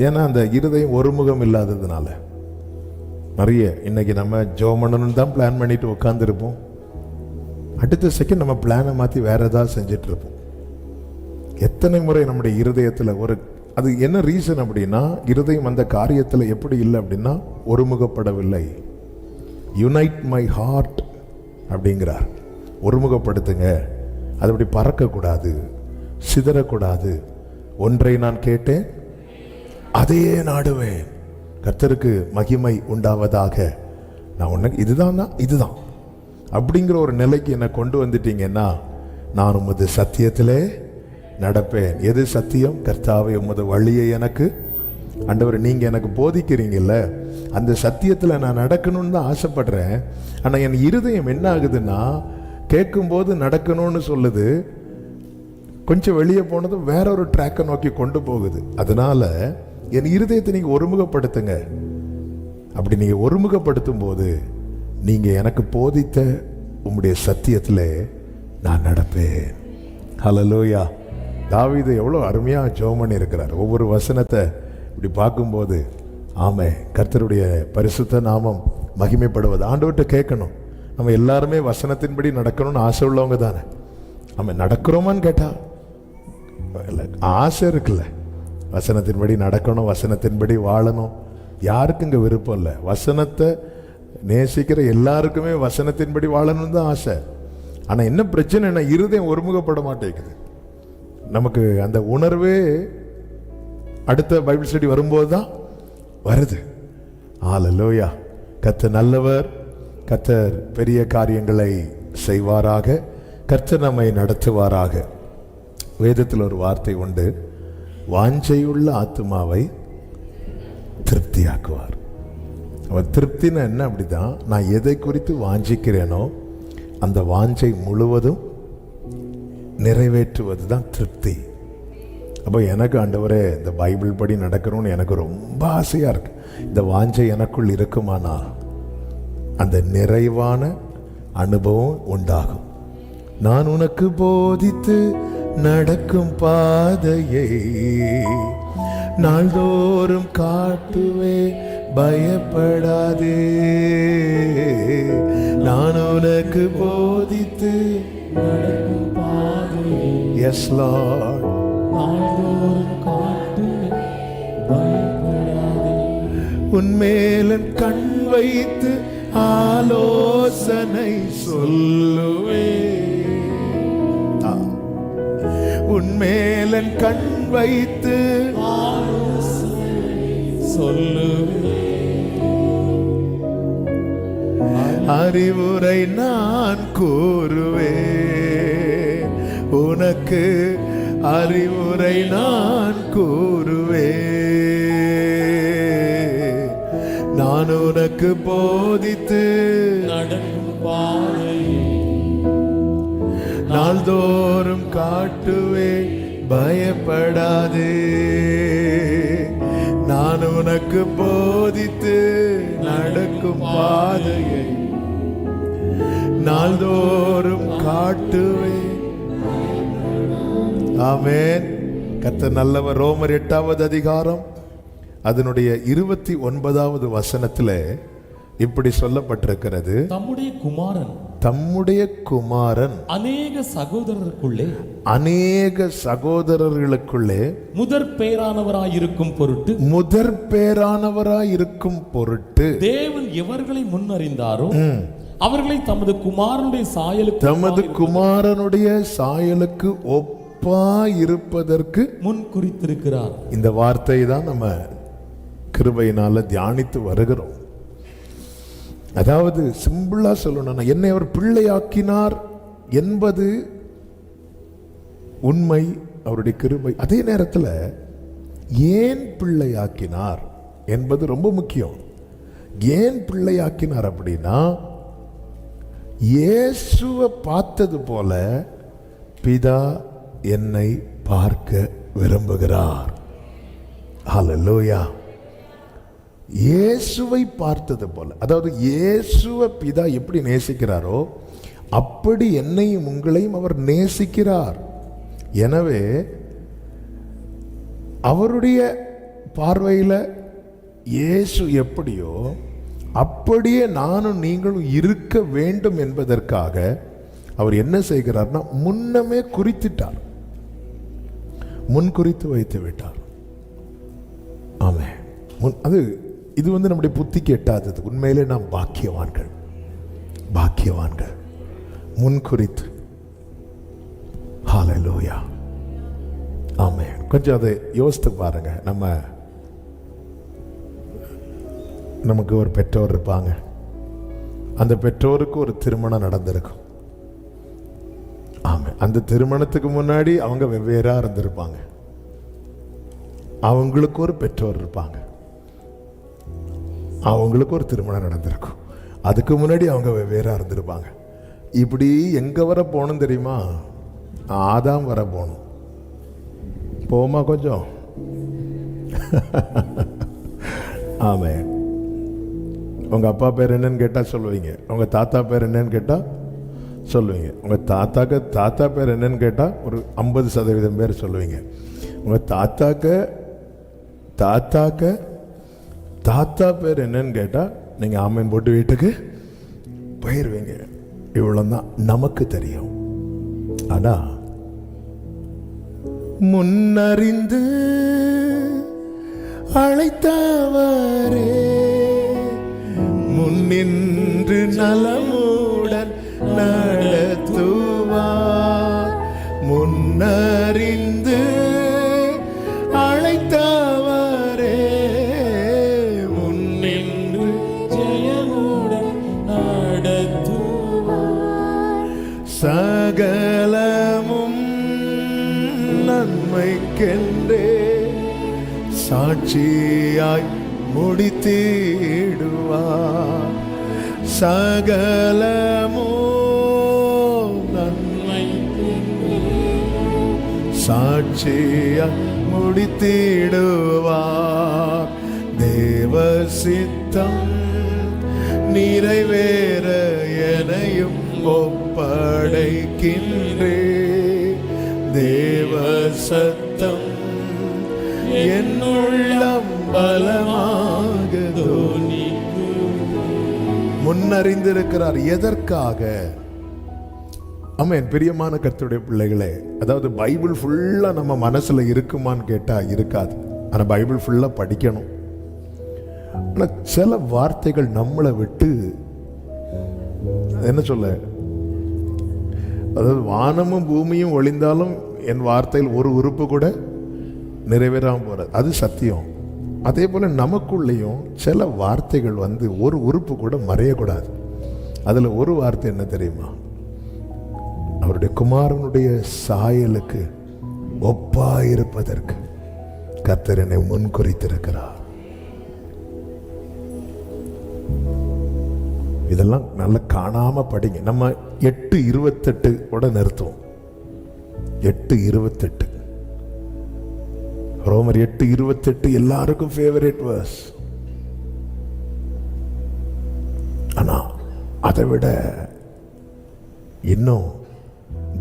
[SPEAKER 2] ஏன்னா அந்த இருதயம் ஒருமுகம் இல்லாததுனால. நிறைய இன்னைக்கு நம்ம ஜோமனன்னு தான் பிளான் பண்ணிட்டு உட்காந்துருப்போம், அடுத்த செகண்ட் நம்ம பிளானை மாற்றி வேற ஏதாவது செஞ்சுட்டு இருப்போம். எத்தனை முறை நம்முடைய இருதயத்தில் அது என்ன ரீசன் அப்படின்னா, இருதயம் அந்த காரியத்தில் எப்படி இல்லை அப்படின்னா ஒருமுகப்படவில்லை. யுனைட் மை ஹார்ட் அப்படிங்கிறார். ஒருமுகப்படுத்துங்க. அது அப்படி பறக்கக்கூடாது, சிதறக்கூடாது. ஒன்றை நான் கேட்டேன், அதையே நாடுவேன். கர்த்தருக்கு மகிமை உண்டாவதாக. நான் உனக்கு இதுதான் அப்படிங்கிற ஒரு நிலைக்கு என்னை கொண்டு வந்துட்டீங்கன்னா, நான் உமது சத்தியத்திலே நடப்பேன். எது சத்தியம்? கர்த்தாவே உமது வழியை எனக்கு, ஆண்டவர் நீங்க எனக்கு போதிக்கிறீங்கல்ல, அந்த சத்தியத்தில் நான் நடக்கணும்னு தான் ஆசைப்படுறேன். ஆனால் என் இருதயம் என்ன ஆகுதுன்னா, கேட்கும்போது நடக்கணும்னு சொல்லுது, கொஞ்சம் வெளியே போனதும் வேற ஒரு ட்ராக்கை நோக்கி கொண்டு போகுது. அதனால என் இருதயத்தை நீங்க ஒருமுகப்படுத்துங்க. அப்படி நீங்க ஒருமுகப்படுத்தும் போது நீங்க எனக்கு போதித்த உம்முடைய சத்தியத்தில் நான் நடப்பேன். ஹல்லேலூயா. தாவீது எவ்வளோ அருமையா ஜெபம் பண்ணி இருக்கிறார். ஒவ்வொரு வசனத்தை இப்படி பார்க்கும்போது, ஆமே, கர்த்தருடைய பரிசுத்த நாமம் மகிமைப்படுவது. ஆண்டவர்கிட்ட கேட்கணும். நம்ம எல்லாருமே வசனத்தின்படி நடக்கணும்னு ஆசை உள்ளவங்க தானே. ஆமாம், நடக்கிறோமான்னு கேட்டா ஆசை இருக்குல்ல, வசனத்தின்படி நடக்கணும், வசனத்தின்படி வாழணும். யாருக்கு இங்கே விருப்பம் இல்லை? வசனத்தை நேசிக்கிற எல்லாருக்குமே வசனத்தின்படி வாழணும்னு தான் ஆசை. ஆனால் என்ன பிரச்சனைனா, இருதயம் ஒருமுகப்பட மாட்டேங்குது. நமக்கு அந்த உணர்வே அடுத்த பைபிள் ஸ்டடி வரும்போது தான் வருது. ஹல்லேலூயா. கர்த்தர் நல்லவர். கர்த்தர் பெரிய காரியங்களை செய்வாராக. கர்த்தர் நம்மை நடத்துவாராக. வேதத்தில் ஒரு வார்த்தை உண்டு, வாஞ்சையுள்ள ஆத்துமாவை திருப்தியாக்குவார். அவன் திருப்தின்னு என்ன? அப்படிதான், நான் எதை குறித்து வாஞ்சிக்கிறேனோ அந்த வாஞ்சை முழுவதும் நிறைவேற்றுவது தான் திருப்தி. அப்போ எனக்கு ஆண்டவரே இந்த பைபிள் படி நடக்கணும்னு எனக்கு ரொம்ப ஆசையாக இருக்கு. இந்த வாஞ்சை எனக்குள் இருக்குமானால் அந்த நிறைவான அனுபவம் உண்டாகும். நான் உனக்கு போதித்து நடக்கும் பாதையை நாள்தோறும் காட்டுவே பயப்படாதே, நான் உனக்கு போதித்து
[SPEAKER 3] நடக்கும் பாதையை
[SPEAKER 2] எஸ் லார்ட்
[SPEAKER 3] நாள்தோறும் காட்டுவேன், பயப்படாதே.
[SPEAKER 2] உன்மேலன் கண் வைத்து ஆலோசனை சொல்லுவே, உன்மேலன் கண் வைத்து
[SPEAKER 3] சொல்லுவே,
[SPEAKER 2] அறிவுரை நான் கூறுவேன், உனக்கு அறிவுரை நான் கூறுவேன், நான் உனக்கு போதித்து
[SPEAKER 3] நடக்கும் பாதையை
[SPEAKER 2] நாள்தோறும் காட்டுவேன், பயப்படாதே, நான் உனக்கு போதித்து நடக்கும் பாதையை நாள்தோறும் காட்டுவேன். ஆமென். கர்த்தர் நல்லவர். ரோமர் 8வது அதிகாரம் அதனுடைய 29வது வசனத்தில் இப்படி சொல்லப்பட்டிருக்கிறது, தம்முடைய குமாரன்
[SPEAKER 3] அநேக
[SPEAKER 2] சகோதரர்களுக்குள்ளே
[SPEAKER 3] முதற் பேரானவராயிருக்கும்
[SPEAKER 2] பொருட்டு
[SPEAKER 3] தேவன் எவர்களை முன்னறிந்தாரோ அவர்களை தமது குமாரனுடைய சாயலுக்கு
[SPEAKER 2] ஒப்பாயிருப்பதற்கு
[SPEAKER 3] முன் குறித்திருக்கிறார்.
[SPEAKER 2] இந்த வார்த்தையை தான் நம்ம கிருபையினால தியானித்து வருகிறோம். அதாவது சிம்பிளா சொல்லணும்னா, என்னை அவர் பிள்ளையாக்கினார் என்பது உண்மை, அவருடைய கிருபை. அதே நேரத்தில் ஏன் பிள்ளையாக்கினார் என்பது ரொம்ப முக்கியம். ஏன் பிள்ளையாக்கினார் அப்படின்னா, இயேசுவை பார்த்தது போல பிதா என்னை பார்க்க விரும்புகிறார். ஹல்லேலூயா. இயேசுவை பார்த்தது போல, அதாவது இயேசுவை பிதா எப்படி நேசிக்கிறாரோ அப்படி என்னையும் உங்களையும் அவர் நேசிக்கிறார். எனவே அவருடைய பார்வையில் இயேசு எப்படியோ அப்படியே நானும் நீங்களும் இருக்க வேண்டும் என்பதற்காக அவர் என்ன செய்கிறார்னா, முன்னமே குறித்துட்டார், முன் குறித்து வைத்து விட்டார். ஆமென். அது இது நம்முடைய புத்திக்கு எட்டாதது. உண்மையிலே நாம் பாக்கியவான்கள் முன் குறித்து. ஹல்லேலூயா. ஆமென். கொஞ்சம் அதை யோசித்து பாருங்க. நமக்கு ஒரு பெற்றோர் இருப்பாங்க, அந்த பெற்றோருக்கு ஒரு திருமணம் நடந்திருக்கும். ஆமாம், அந்த திருமணத்துக்கு முன்னாடி அவங்க வெவ்வேறா இருந்திருப்பாங்க, அவங்களுக்கு ஒரு பெற்றோர் இருப்பாங்க, அவங்களுக்கு ஒரு திருமணம் நடந்திருக்கும், அதுக்கு முன்னாடி அவங்க வெவ்வேறா இருந்திருப்பாங்க. இப்படி எங்க வர போகணும் தெரியுமா? ஆதாம் வர போகணும். போமா கொஞ்சம். ஆமாம். உங்க அப்பா பேர் என்னன்னு கேட்டா சொல்லுவீங்க, உங்க தாத்தா பேர் என்னன்னு கேட்டா சொல்லுவீங்க, உங்க தாத்தா பேர் என்னன்னு கேட்டா ஒரு 50% பேர் சொல்லுவீங்க. உங்க தாத்தா பேர் என்னன்னு கேட்டா நீங்க ஆமேன் போட்டு வீட்டுக்கு போயிருவீங்க. இவ்வளவுதான் நமக்கு தெரியும். ஆனா முன்னறிந்து அழைத்தவரே முன்னின்று நலமுடன் நடத்துவார். முன்னறிந்து அழைத்தவரே முன்னின்று
[SPEAKER 3] ஜெயமுடன் நடத்துவார்.
[SPEAKER 2] சகலமும் நன்மைக்கென்றே சாட்சியாய் முடித்திடுவார். சகலமோ நன்மை சாட்சியாய் முடித்திடுவார். தேவ சித்தம் நிறைவேற எனையும் ஒப்படைக்கின்றே. தேவ சத்தம் என்னுள்ளம் பலமாக முன்னறிந்திருக்கிறார். எதற்காக? ஆமென். பிரியமான கர்த்தருடைய பிள்ளைகளே, அதாவது பைபிள் ஃபுல்லா நம்ம மனசுல இருக்குமான்னு கேட்டா இருக்காது. ஆனா பைபிள் ஃபுல்லா படிக்கணும். ஆனா சில வார்த்தைகள் நம்மளை விட்டு என்ன சொல்ல, அதாவது வானமும் பூமியும் ஒளிந்தாலும் என் வார்த்தையில் ஒரு உறுப்பு கூட நிறைவேறாம போறது, அது சத்தியம். அதே போல நமக்குள்ளேயும் சில வார்த்தைகள் ஒரு உறுப்பு கூட மறையக்கூடாது. அதுல ஒரு வார்த்தை என்ன தெரியுமா? அவருடைய குமாரனுடைய சாயலுக்கு ஒப்பாயிருப்பதற்கு கர்த்தர் என்னை முன்குறித்திருக்கிறார். இதெல்லாம் நல்லா காணாம படிங்க. நம்ம 8:28 நிறுத்துவோம். 8:28 ரோமர் 8:28 எல்லாருக்கும் ஃபேவரட் வேர்ஸ். ஆனா அதை விட இன்னும்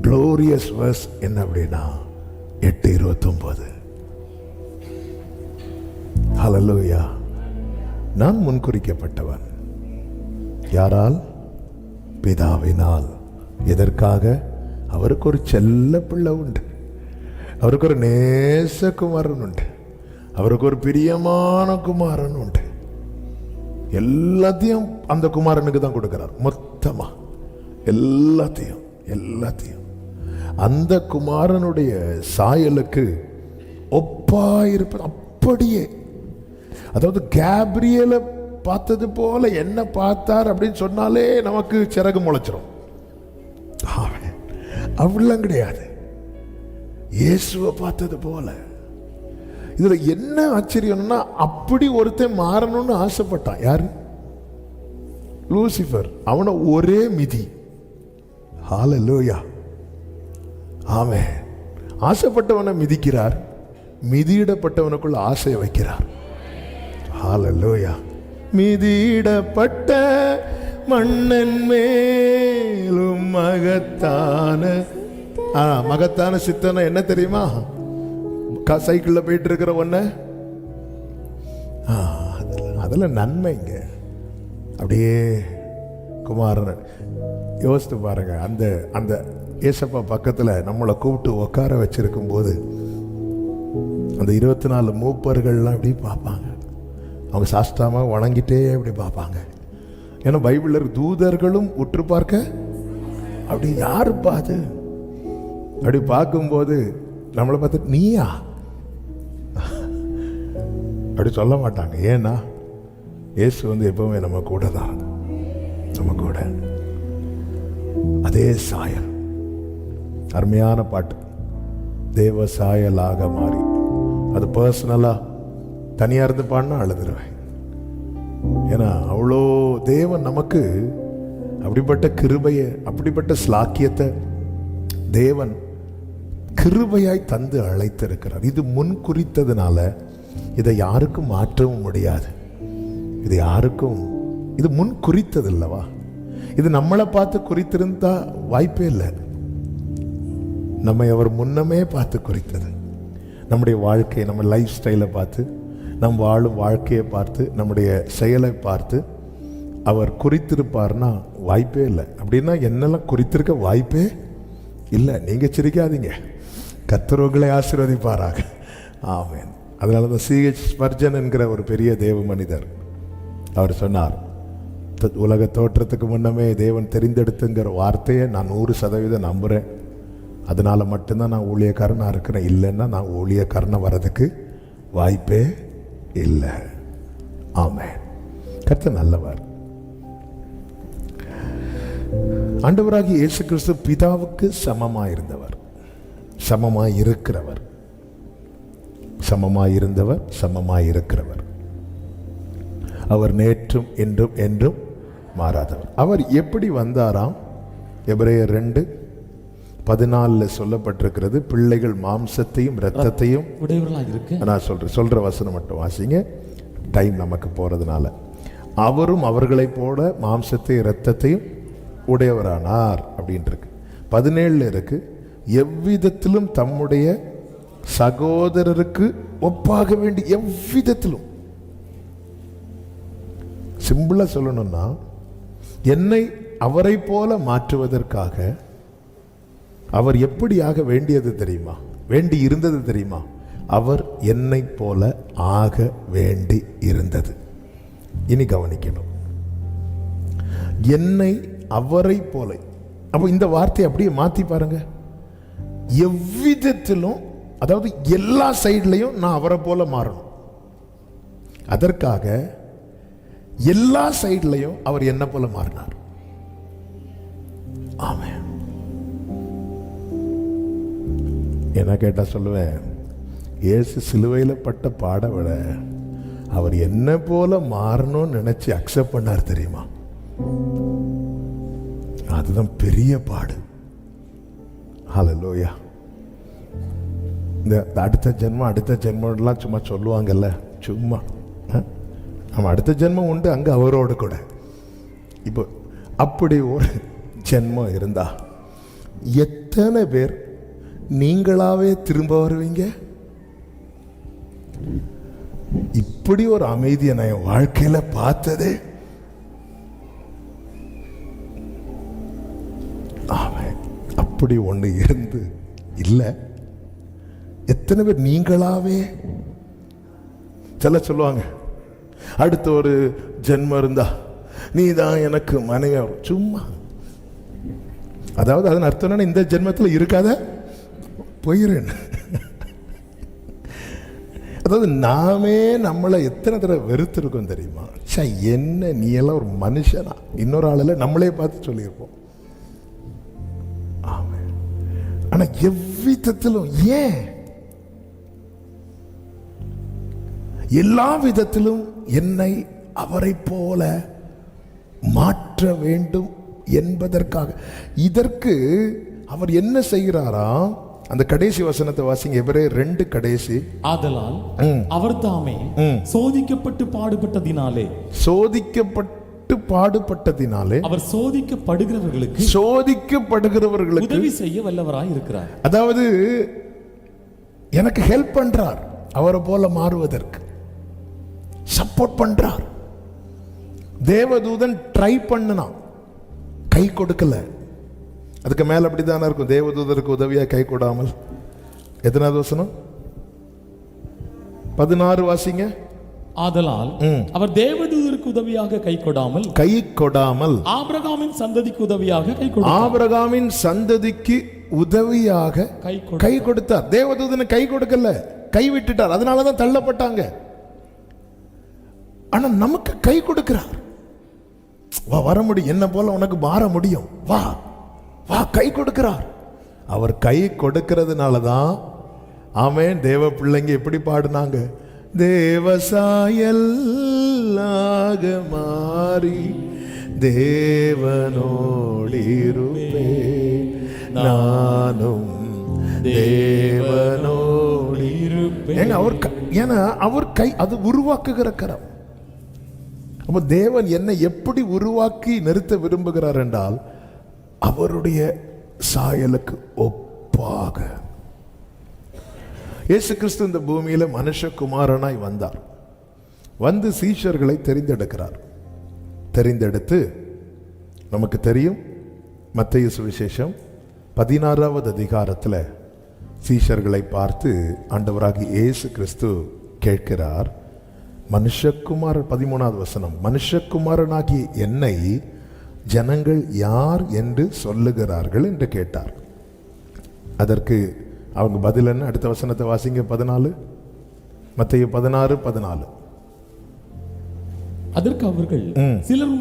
[SPEAKER 2] க்ளோரியஸ் வேர்ஸ் என்ன அப்படின்னா 8:29. ஹல்லேலூயா. நான் முன்குறிக்கப்பட்டவன். யாரால்? பிதாவினால். எதற்காக? அவருக்கு ஒரு செல்ல பிள்ளை உண்டு, அவருக்கு ஒரு நேசகுமாரன் உண்டு, அவருக்கு ஒரு பிரியமான குமாரன் உண்டு. எல்லாத்தையும் அந்த குமாரனுக்கு தான் கொடுக்கிறார். மொத்தமா எல்லாத்தையும் எல்லாத்தையும் அந்த குமாரனுடைய சாயலுக்கு ஒப்பாயிருப்பது. அப்படியே, அதாவது கேப்ரியலை பார்த்தது போல என்ன பார்த்தார் அப்படின்னு சொன்னாலே நமக்கு சிறகு முளைச்சிரும். அப்படிலாம் கிடையாது. இயேசுவை பார்த்தது போல. இதுல என்ன ஆச்சரியம்னா, அப்படி ஒருத்தன் மாறணும்னு ஆசைப்பட்டான். யாரு? லூசிபர். அவனை ஒரே மிதி. ஹல்லேலூயா. ஆமென். ஆசைப்பட்டவனை மிதிக்கிறார், மிதியிடப்பட்டவனுக்குள்ள ஆசையை வைக்கிறார். ஹல்லேலூயா. மிதியிடப்பட்ட மண்ணன் மேலும் மகத்தான சித்தனை என்ன தெரியுமா? சைக்கிள்ல போயிட்டு இருக்கிற ஒண்ணு, அதுல நன்மைங்க. அப்படியே குமாரன் யோசித்து பாருங்க. அந்த அந்த ஏசப்பா பக்கத்துல நம்மளை கூப்பிட்டு உட்கார வச்சிருக்கும் போது அந்த 24 மூப்பர்கள்லாம் அப்படி பார்ப்பாங்க. அவங்க சாஸ்தாமா வணங்கிட்டே அப்படி பார்ப்பாங்க. ஏன்னா பைபிள்ல தூதர்களும் உற்று பார்க்க அப்படி யாருப்பா அது அப்படி பார்க்கும்போது நம்மளை பார்த்து நீயா அப்படி சொல்ல மாட்டாங்க. ஏன்னா இயேசு எப்பவுமே நம்ம கூட தான், நம்ம கூட. அதே சாயல். அருமையான பாட்டு, தேவ சாயலாக மாறி. அது பர்சனலா தனியா இருந்து பாடினா அழுதுருவேன். ஏன்னா அவ்வளோ தேவன் நமக்கு அப்படிப்பட்ட கிருபையை, அப்படிப்பட்ட ஸ்லாக்கியத்தை தேவன் கிருபையாய் தந்து அழைத்திருக்கிறார். இது முன் குறித்ததுனால இதை யாருக்கும் மாற்றவும் முடியாது. இது யாருக்கும், இது முன் குறித்தது இல்லவா? இது நம்மளை பார்த்து குறித்திருந்தா வாய்ப்பே இல்லை. நம்மை அவர் முன்னமே பார்த்து குறித்தது. நம்முடைய வாழ்க்கையை, நம்ம லைஃப் ஸ்டைலை பார்த்து, நம் வாழும் வாழ்க்கையை பார்த்து, நம்முடைய செயலை பார்த்து அவர் குறித்திருப்பார்னா வாய்ப்பே இல்லை. அப்படின்னா என்னெல்லாம் குறித்திருக்க வாய்ப்பே இல்லை. நீங்க சிரிக்காதீங்க, கர்த்தர்களை ஆசீர்வதிப்பாராக. ஆமென். அதனால தான் C.H. ஸ்பர்ஜன் என்கிற ஒரு பெரிய தேவ மனிதர் அவர் சொன்னார், உலக தோற்றத்துக்கு முன்னமே தேவன் தெரிந்தெடுத்துங்கிற வார்த்தையை நான் 100% நம்புறேன். அதனால மட்டும்தான் நான் ஊழியக்காரனாக இருக்கிறேன். இல்லைன்னா நான் ஊழியக்காரனா வர்றதுக்கு வாய்ப்பே இல்லை. ஆமென். கர்த்தர் நல்லவர். ஆண்டவராகிய இயேசு கிறிஸ்து பிதாவுக்கு சமமாயிருந்தவர், சமமாயிருக்கிறவர், சமமாயிருந்தவர், சமமாயிருக்கிறவர். அவர் நேற்றும் இன்றும் என்றும் மாறாதவர். அவர் எப்படி வந்தாராம்? எபிரேயர் 2:14 சொல்லப்பட்டிருக்கிறது, பிள்ளைகள் மாம்சத்தையும் இரத்தத்தையும்
[SPEAKER 1] உடையவர்களாக இருக்கு.
[SPEAKER 2] நான் சொல்ற வசனம் மட்டும் வாசிங்க, டைம் நமக்கு போறதுனால. அவரும் அவர்களை போல மாம்சத்தையும் இரத்தத்தையும் உடையவரானார் அப்படின்னு இருக்கு. 17 இருக்கு, எவ்விதத்திலும் தம்முடைய சகோதரருக்கு ஒப்பாக வேண்டி, எவ்விதத்திலும். சிம்பிளா சொல்லணும்னா என்னை அவரை போல மாற்றுவதற்காக அவர் எப்படியாக வேண்டியது தெரியுமா, வேண்டி இருந்தது தெரியுமா? அவர் என்னை போல ஆக வேண்டி இருந்தது. இனி கவனிக்கணும், என்னை அவரை போல. அப்போ இந்த வார்த்தையை அப்படியே மாத்தி பாருங்க. எவ்விதத்திலும், அதாவது எல்லா சைட்லையும் நான் அவரை போல மாறணும். அதற்காக எல்லா சைட்லையும் அவர் என்ன போல மாறினார். ஆமென். என்ன கேட்டா சொல்லுவேன், இயேசு சிலுவையில் பட்ட பாட விட அவர் என்ன போல மாறணும்னு நினைச்சு அக்செப்ட் பண்ணார் தெரியுமா? அதுதான் பெரிய பாடு. ஹல்லேலூயா. இந்த அடுத்த ஜென்மம்லாம் சும்மா சொல்லுவாங்கல்ல, சும்மா நம்ம அடுத்த ஜென்மம் உண்டு அங்க அவரோடு கூட. இப்போ அப்படி ஒரு ஜென்மம் இருந்தா எத்தனை பேர் நீங்களாவே திரும்ப வருவீங்க? இப்படி ஒரு அமைதியை நான் என் வாழ்க்கையில பார்த்ததே. அப்படி ஒண்ணு இருந்து இல்ல. எத்தனை பேர் நீங்களாவே சொல்லுவாங்க, அடுத்த ஒரு ஜென்மம் இருந்தா நீ தான் எனக்கு மனைவி. சும்மா, அதாவது அதன் அர்த்தம் என்ன, இந்த ஜென்மத்தில் இருக்காத போயிரு. அதாவது நாமே நம்மளை எத்தனை தடவை வெறுத்திருக்கோம் தெரியுமா? என்ன நீ எல்லாம் ஒரு மனுஷனா, இன்னொரு ஆளுல நம்மளே பார்த்து சொல்லியிருப்போம். ஆனா எவ்விதத்திலும், ஏன் எல்லா விதத்திலும் என்னை அவரை போல மாற்ற வேண்டும் என்பதற்காக. இதற்கு அவர் என்ன செய்கிறாரா? அந்த கடைசி வசனத்தை வாசிங்க, எபிரேயர் 2 கடைசி.
[SPEAKER 3] ஆதலால் அவர் தாமே சோதிக்கப்பட்டு பாடுபட்டதினாலே அவர் சோதிக்கப்படுகிறவர்களுக்கு உதவி செய்ய வல்லவராய் இருக்கிறார்.
[SPEAKER 2] அதாவது எனக்கு ஹெல்ப் பண்றார், அவரை போல மாறுவதற்கு சப்போர்ட் பண்றார். தேவதூதன் ட்ரை பண்ணனான், கை கொடுக்கல. அதுக்கு மேல அப்படித்தானே இருக்கும், தேவதூதருக்கு உதவியா கை கொடாமல். எத்தனாவது வசனம்? 16 வாசிங்க.
[SPEAKER 3] ஆதலால் அவர் தேவதூதருக்கு உதவியாக கை கொடாமல் ஆபிரகாமின் சந்ததிக்கு உதவியாக ஆபிரகாமின் சந்ததிக்கு உதவியாக
[SPEAKER 2] கை கொடுத்தார். தேவதூதனை கை கொடுக்கல, கை விட்டுட்டார். அதனாலதான் தள்ளப்பட்டாங்க. ஆனா நமக்கு கை கொடுக்கிறார். வா, வர முடியும், என்ன போல உனக்கு மாற முடியும், வா வா, கை கொடுக்கிறார். அவர் கை கொடுக்கிறதுனாலதான் ஆமென். தேவ பிள்ளைங்க எப்படி பாடுனாங்க? தேவசாயல்லாக மாறி தேவனோடிருப்பே, நானும் தேவனோடிருப்பேன். ஏன்னா அவர் கை, அது உருவாக்குகிற கரம். அப்ப தேவன் என்னை எப்படி உருவாக்கி நிறுத்த விரும்புகிறார் என்றால், அவருடைய சாயலுக்கு ஒப்பாக. இயேசு கிறிஸ்து இந்த பூமியில மனுஷகுமாரனாய் வந்தார். வந்து சீஷர்களை தெரிந்தெடுக்கிறார். தெரிந்தெடுத்து, நமக்கு தெரியும் மத்தேயு சுவிசேஷம் 16வது அதிகாரத்தில் சீஷர்களை பார்த்து ஆண்டவராகிய இயேசு கிறிஸ்து கேட்கிறார், மனுஷகுமாரன் 13வது வசனம், மனுஷகுமாரனாகிய என்னை ஜனங்கள் யார் என்று சொல்லுகிறார்கள் என்று கேட்டார். அதற்கு அவங்க பதில் என்ன? அடுத்த வசனத்தை வாசிங்க, 14, மத்தேயு 16:14.
[SPEAKER 3] அதற்கு அவர்கள், சிலர்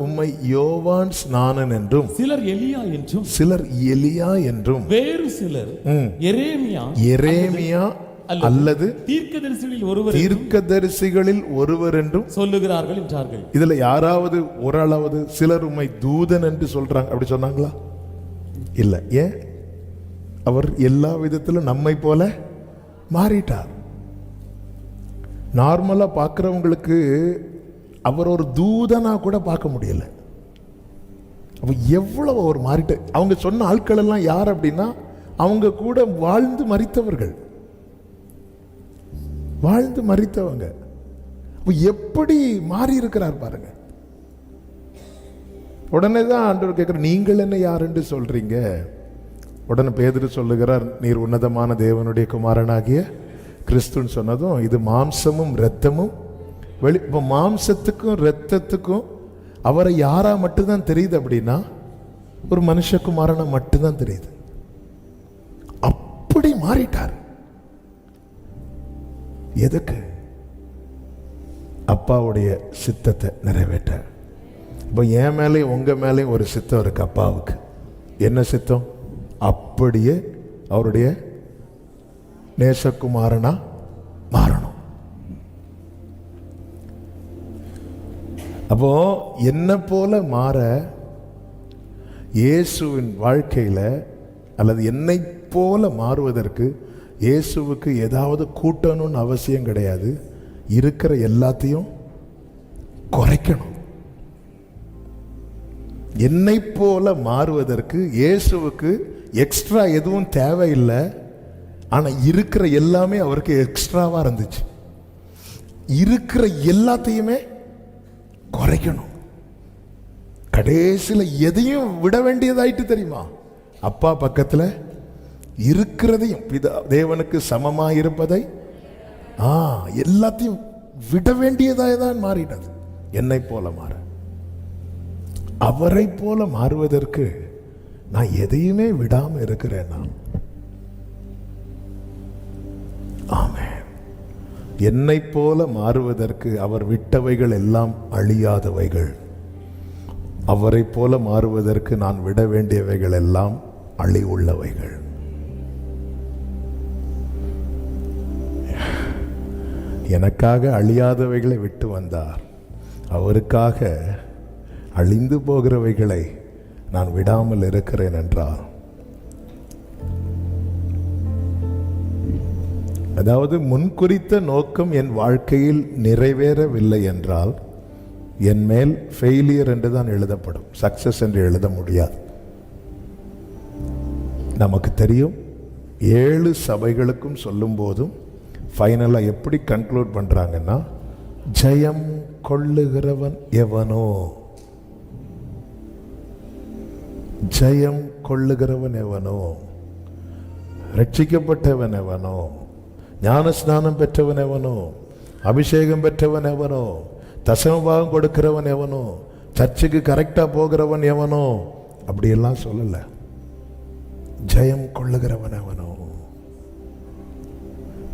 [SPEAKER 3] உம்மை யோவான் ஸ்நானன் என்றும், சிலர் எலியா என்றும், வேறு சிலர் எரேமியா அல்லது தீர்க்கதரிசிகளில் ஒருவர் என்றும் சொல்லுகிறார்கள் என்றார்கள்.
[SPEAKER 2] இதுல யாராவது ஒரு அளவு சிலர் உம்மை தூதன் என்று சொல்றாங்க, அப்படி சொன்னாங்களா? இல்ல. ஏன்? அவர் எல்லா விதத்திலும் நம்மை போல மாறிட்டார். நார்மலா பார்க்கிறவங்களுக்கு அவர் ஒரு தூதனா கூட பார்க்க முடியல. அப்ப எவ்வளவு அவர் மாறிட்டு. அவங்க சொன்ன ஆட்கள் எல்லாம் யார் அப்படின்னா, அவங்க கூட வாழ்ந்து மரித்தவர்கள், வாழ்ந்து மரித்தவங்க. எப்படி மாறி இருக்கிறார் பாருங்க. உடனே தான் ஆண்டவர் கேட்குற, நீங்கள் என்ன யாருன்னு சொல்றீங்க? உடனே பேதுரு சொல்லுகிறார், நீர் உன்னதமான தேவனுடைய குமாரனாகிய கிறிஸ்துன்னு சொன்னதும், இது மாம்சமும் இரத்தமும் இப்போ மாம்சத்துக்கும் இரத்தத்துக்கும் அவரை யாரா மட்டும்தான் தெரியுது அப்படின்னா ஒரு மனுஷகுமாரனை மட்டும்தான் தெரியுது. அப்படி மாறிட்டார். எதுக்கு? அப்பாவுடைய சித்தத்தை நிறைவேற்ற. இப்போ என் மேலே உங்க மேலே ஒரு சித்தம் இருக்கு அப்பாவுக்கு. என்ன சித்தம்? அப்படியே அவருடைய நேசகுமாரனா மாறணும். அப்போ என்ன போல மாற இயேசுவின் வாழ்க்கையில, அல்லது என்னை போல மாறுவதற்கு இயேசுவுக்கு ஏதாவது கூட்டணும்னு அவசியம் கிடையாது. இருக்கிற எல்லாத்தையும் குறைக்கணும். என்னை போல மாறுவதற்கு இயேசுவுக்கு எக்ஸ்ட்ரா எதுவும் தேவையில்லை. ஆனா இருக்கிற எல்லாமே அவருக்கு எக்ஸ்ட்ராவா இருந்துச்சு. இருக்கிற எல்லாத்தையுமே குறைக்கணும். கடைசியில் எதையும் விட வேண்டியதாயிட்டு தெரியுமா? அப்பா பக்கத்துல இருக்கிறதையும், தேவனுக்கு சமமா இருப்பதை எல்லாத்தையும் விட வேண்டியதாய்தான் மாறிட்டது. என்னை போல மாற, அவரை போல மாறுவதற்கு நான் எதையுமே விடாம இருக்கிறேன். நான் ஆமென். என்னை போல மாறுவதற்கு அவர் விட்டவைகள் எல்லாம் அழியாதவைகள். அவரை போல மாறுவதற்கு நான் விட வேண்டியவைகள் எல்லாம் அழிவுள்ளவைகள். எனக்காக அழியாதவைகளை விட்டு வந்தார். அவருக்காக அழிந்து போகிறவைகளை நான் விடாமல் இருக்கிறேன் என்றார். அதாவது முன்குறித்த நோக்கம் என் வாழ்க்கையில் நிறைவேறவில்லை என்றால் என் மேல் ஃபெயிலியர் என்று தான் எழுதப்படும், சக்சஸ் என்று எழுத முடியாது. நமக்கு தெரியும், 7 சபைகளுக்கும் சொல்லும் போதும் ஃபைனலா எப்படி கன்க்ளூட் பண்றாங்கன்னா, ஜெயம் கொள்ளுகிறவன் எவனோ, ஜெயம் கொள்ளுகிறவன் எவனோ, ரட்சிக்கப்பட்டவன் எவனோ, ஞான ஸ்நானம் பெற்றவன் எவனோ, அபிஷேகம் பெற்றவன் எவனோ, தசமபாகம் கொடுக்கிறவன் எவனோ, சர்ச்சுக்கு கரெக்டா போகிறவன் எவனோ, அப்படியெல்லாம் சொல்லல. ஜெயம் கொள்ளுகிறவன் எவனோ.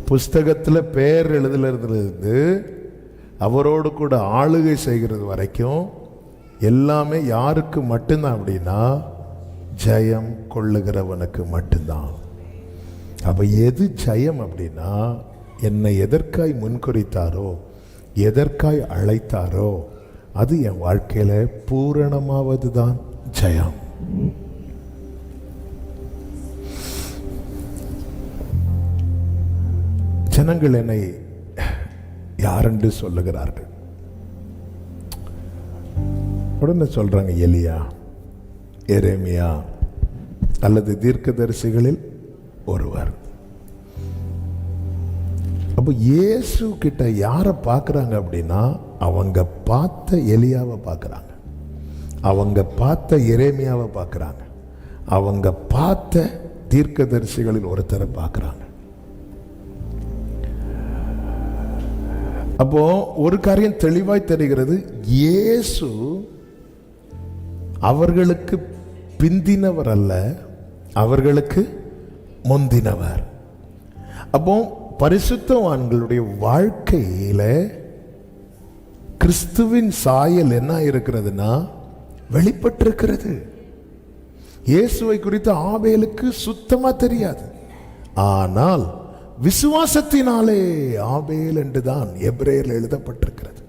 [SPEAKER 2] புஸ்தகத்துல பேர் எழுதுலேருந்து அவரோடு கூட ஆளுகை செய்கிறது வரைக்கும் எல்லாமே யாருக்கு மட்டும்தான் அப்படின்னா ஜெயம் கொள்ளுகிறவனுக்கு மட்டும்தான். அப்ப எது ஜெயம் அப்படின்னா, என்னை எதற்காய் முன்குறித்தாரோ, எதற்காய் அழைத்தாரோ அது என் வாழ்க்கையில பூரணமாவது தான் ஜெயம். ஜனங்கள் என்னை யாரென்று சொல்லுகிறார்கள். உடனே சொல்றாங்க எலியா, எரேமியா அல்லது தீர்க்கதரிசிகளில் ஒருவர். அப்போ இயேசு கிட்ட யாரை பார்க்குறாங்க அப்படின்னா, அவங்க பார்த்த எலியாவை பார்க்குறாங்க, அவங்க பார்த்த எரேமியாவை பார்க்குறாங்க, அவங்க பார்த்த தீர்க்கதரிசிகளில் ஒருத்தரை பார்க்குறாங்க. அப்போ ஒரு காரியம் தெளிவாய் தெரிகிறது, இயேசு அவர்களுக்கு பிந்தினவர் அல்ல, அவர்களுக்கு முந்தினவர். அப்போ பரிசுத்தவான்களுடைய வாழ்க்கையில கிறிஸ்துவின் சாயல் என்ன இருக்கிறதுனா வெளிப்பட்டிருக்கிறது. இயேசுவை குறித்து ஆபேலுக்கு சுத்தமா தெரியாது, ஆனால் விசுவாசத்தினாலே ஆபேல் என்றுதான் எபிரேயர்ல எழுதப்பட்டிருக்கிறது.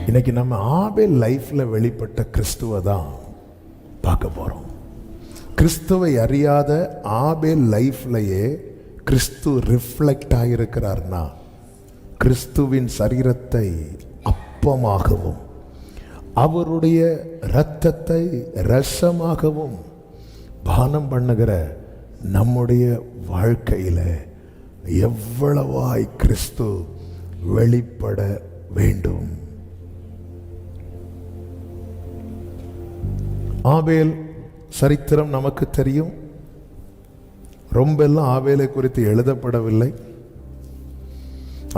[SPEAKER 2] இன்னைக்கு நம்ம ஆபேல் லைஃப்ல வெளிப்பட்ட கிறிஸ்துவை தான் பார்க்க போறோம். கிறிஸ்துவை அறியாத ஆபேல் லைஃப்லயே கிறிஸ்து ரிஃப்ளெக்ட் ஆகியிருக்கிறார்னா, கிறிஸ்துவின் சரீரத்தை அப்பமாகவும் அவருடைய இரத்தத்தை ரசமாகவும் பானம் பண்ணுகிற நம்முடைய வாழ்க்கையில எவ்வளவாய் கிறிஸ்து வெளிப்பட வேண்டும். ஆபேல் சரித்திரம் நமக்கு தெரியும். ரொம்ப எல்லாம் ஆபேலை குறித்து எழுதப்படவில்லை.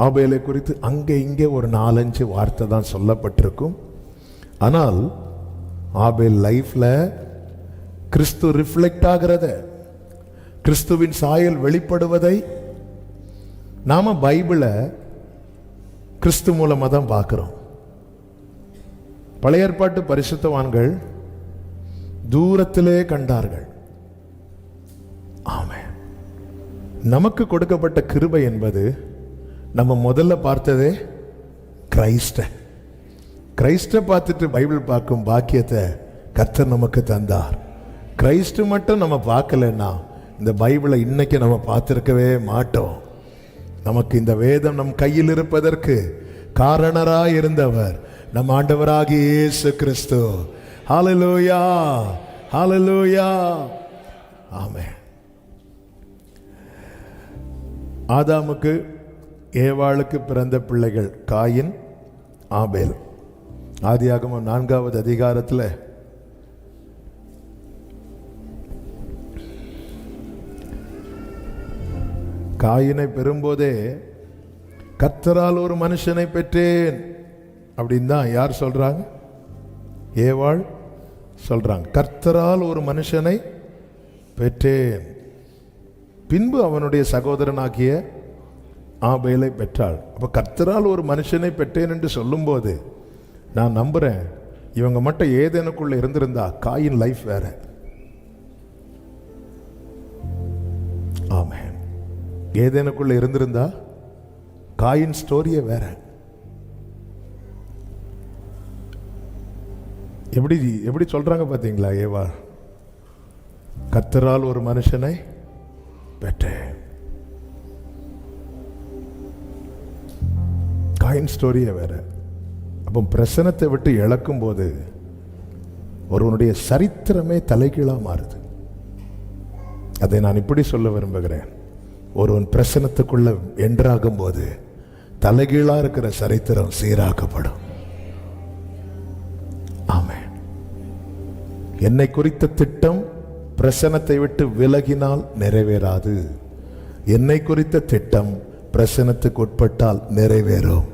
[SPEAKER 2] ஆபேலை குறித்து அங்கே இங்கே ஒரு 4-5 வார்த்தை தான் சொல்லப்பட்டிருக்கும். ஆனால் ஆபேல் லைஃப்ல கிறிஸ்து ரிஃப்ளெக்ட் ஆகிறத, கிறிஸ்துவின் சாயல் வெளிப்படுவதை நாம பைபிளை கிறிஸ்து மூலமா தான் பார்க்கிறோம். பழைய ஏற்பாட்டு பரிசுத்தவான்கள் தூரத்திலே கண்டார்கள். ஆமென். நமக்கு கொடுக்கப்பட்ட கிருபை என்பது நம்ம முதல்ல பார்த்ததே கிரைஸ்ட பார்த்துட்டு பைபிள் பார்க்கும் பாக்கியத்தை கர்த்தர் நமக்கு தந்தார். கிரைஸ்ட் மட்டும் நம்ம பார்க்கலன்னா இந்த பைபிளை இன்னைக்கு நம்ம பார்த்திருக்கவே மாட்டோம். நமக்கு இந்த வேதம் நம் கையில் இருப்பதற்கு காரணராய் இருந்தவர் நம் ஆண்டவராகிய இயேசு கிறிஸ்து. ஹல்லேலூயா, ஹல்லேலூயா, ஆமென். ஆதாமுக்கு ஏவாளுக்கு பிறந்த பிள்ளைகள் காயின், ஆபேல். ஆதியாகமம் 4வது அதிகாரத்தில் காயினை பெறும்போதே கர்த்தரால் ஒரு மனுஷனை பெற்றேன் அப்படின்னு தான் யார் சொல்றாங்க? ஏவாள் சொல்றாங்க. கர்த்தரால் ஒரு மனுஷனை பெற்றேன். பின்பு அவனுடைய சகோதரனாகிய ஆபேலை பெற்றாள். அப்ப கர்த்தரால் ஒரு மனுஷனை பெற்றேன் என்று சொல்லும்போது நான் நம்புறேன், இவங்க மட்டும் ஏதேனுக்குள்ள இருந்திருந்தா காயின் லைஃப் வேற. ஆமென். ஏதேனுக்குள்ள இருந்திருந்தா காயின் ஸ்டோரியே வேற. எப்படி சொல்றாங்க பாத்தீங்களா? ஏவா கர்த்தரால் ஒரு மனுஷனை பெற்றேன். காயின் ஸ்டோரியே வேற. அப்போ பிரசனத்தை விட்டு இழக்கும் போது ஒருவனுடைய சரித்திரமே தலைகீழா மாறுது. அதை நான் இப்படி சொல்ல விரும்புகிறேன். ஒருவன் பிரசனத்துக்குள்ள என்றாகும் போது தலைகீழா இருக்கிற சரித்திரம் சீராக்கப்படும். ஆமென். என்னை குறித்த திட்டம் பிரசனத்தை விட்டு விலகினால் நிறைவேறாது. என்னை குறித்த திட்டம் பிரசனத்துக்கு உட்பட்டால் நிறைவேறும்.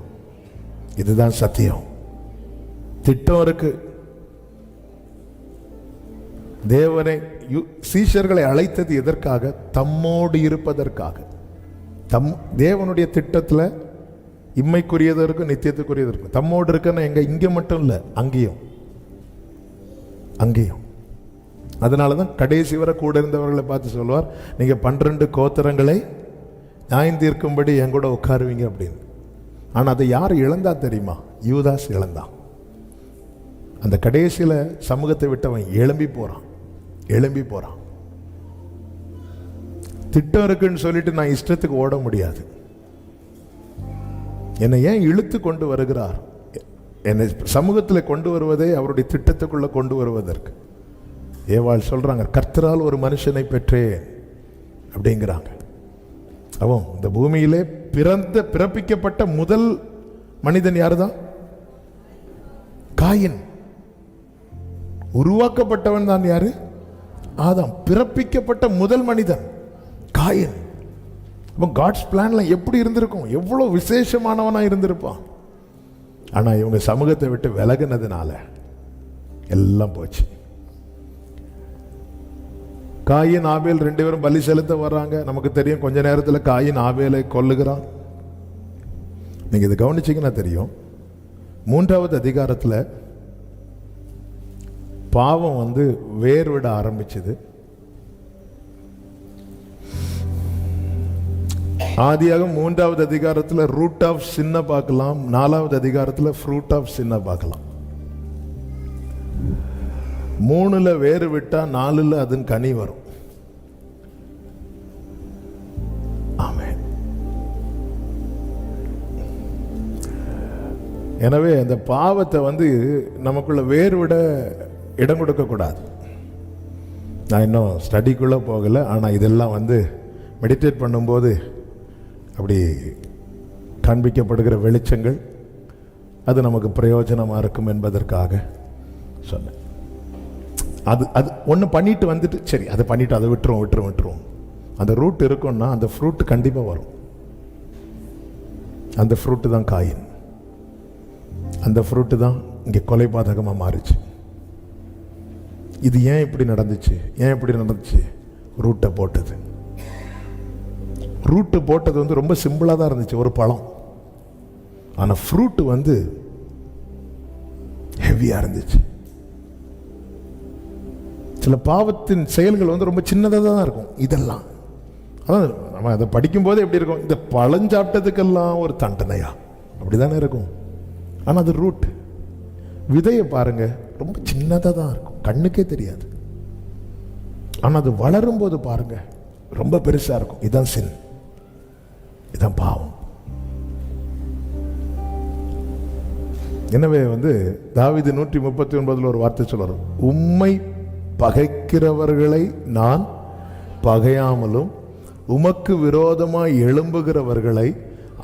[SPEAKER 2] இதுதான் சத்தியம். திட்டம் இருக்கு. தேவனை சீஷர்களை அழைத்தது எதற்காக? தம்மோடு இருப்பதற்காக. தேவனுடைய திட்டத்தில் இம்மைக்குரியது இருக்கும், நித்தியத்துக்குரியது இருக்கும். தம்மோடு இருக்குன்னா எங்க? இங்க மட்டும் இல்லை, அங்கேயும் அங்கேயும். அதனாலதான் கடைசி வரை கூட இருந்தவர்களை பார்த்து சொல்வார், நீங்க 12 கோத்திரங்களை நியாயம் தீர்க்கும்படி என் கூட உட்காருவீங்க அப்படின்னு. ஆனா அதை யார் இழந்தா தெரியுமா? யூதாஸ் இழந்தான். அந்த கடைசியில சமூகத்தை விட்டவன் எழும்பி போறான். திட்டம் இருக்குன்னு சொல்லிட்டு நான் இஷ்டத்துக்கு ஓட முடியாது. என்னை ஏன் இழுத்து கொண்டு வருகிறார்? என்னை சமூகத்தில் கொண்டு வருவதே அவருடைய திட்டத்துக்குள்ள கொண்டு வருவதற்கு. ஏவாள் சொல்றாங்க, கர்த்தரால் ஒரு மனுஷனை பெற்றேன் அப்படிங்கிறாங்க. அவன் இந்த பூமியிலே பிறப்பிக்கப்பட்ட முதல் மனிதன் யாருதான்? காயின். உருவாக்கப்பட்டவன் தான் யாரு? ஆதாம். பிறப்பிக்கப்பட்ட முதல் மனிதன் காயின். அப்போ காட்ஸ் பிளான்ல எப்படி இருந்திருக்கும்? எவ்வளவு விசேஷமானவனா இருந்திருப்பான். ஆனா இவங்க சமூகத்தை விட்டு விலகுனதுனால எல்லாம் போச்சு. காயின் ஆபேல் 2 பேரும் பலி செலுத்த வர்றாங்க. நமக்கு தெரியும், கொஞ்ச நேரத்தில் காயின் ஆபேலை கொல்லுகிறான். நீங்க இதை கவனிச்சீங்கன்னா தெரியும். 3வது அதிகாரத்தில் பாவம் வேர் விட ஆரம்பிச்சது. ஆதியாகமம் 3வது அதிகாரத்தில் ரூட் ஆஃப் சின்ன பார்க்கலாம். 4வது அதிகாரத்தில் ஃப்ரூட் ஆஃப் சின்ன பார்க்கலாம். 3ல வேறு விட்டா 4ல அதன் கனி வரும். ஆமென். எனவே அந்த பாவத்தை நமக்குள்ள வேறு விட இடம் கொடுக்க கூடாது. நான் இன்னும் ஸ்டடிக்குள்ள போகல. ஆனா இதெல்லாம் மெடிடேட் பண்ணும்போது அப்படி காண்பிக்கப்படுகிற வெளிச்சங்கள் அது நமக்கு பிரயோஜனமா இருக்கும் என்பதற்காக சொன்னேன். அது அது ஒன்று பண்ணிட்டு வந்துட்டு சரி அதை பண்ணிட்டு அதை விட்டுருவோம். அந்த ரூட் இருக்கும்னா அந்த ஃப்ரூட் கண்டிப்பாக வரும். அந்த ஃப்ரூட்டு தான் காயின். அந்த ஃப்ரூட்டு தான் இங்கே கொலைபாதகமாக மாறிச்சு. இது ஏன் இப்படி நடந்துச்சு? ரூட்டை போட்டது. ரூட்டு போட்டது வந்து ரொம்ப சிம்பிளாக தான் இருந்துச்சு, ஒரு பழம். ஆனால் ஃப்ரூட்டு வந்து ஹெவியாக இருந்துச்சு. சில பாவத்தின் செயல்கள் வந்து ரொம்ப சின்னதாக தான் இருக்கும். இதெல்லாம் அதான் நம்ம அதை படிக்கும்போது எப்படி இருக்கும், இந்த பழஞ்சாப்பிட்டதுக்கெல்லாம் ஒரு தண்டனையா அப்படிதானே இருக்கும். ஆனால் அது ரூட். விதையை பாருங்க, ரொம்ப சின்னதாக தான் இருக்கும், கண்ணுக்கே தெரியாது. ஆனால் அது வளரும் போது பாருங்க ரொம்ப பெருசாக இருக்கும். இதுதான் சின், இதுதான் பாவம். எனவே வந்து தாவீது 139 ஒரு வார்த்தை சொல்றார், உம்மை பகைக்கிறவர்களை நான் பகையாமலும் உமக்கு விரோதமாய் எழும்புகிறவர்களை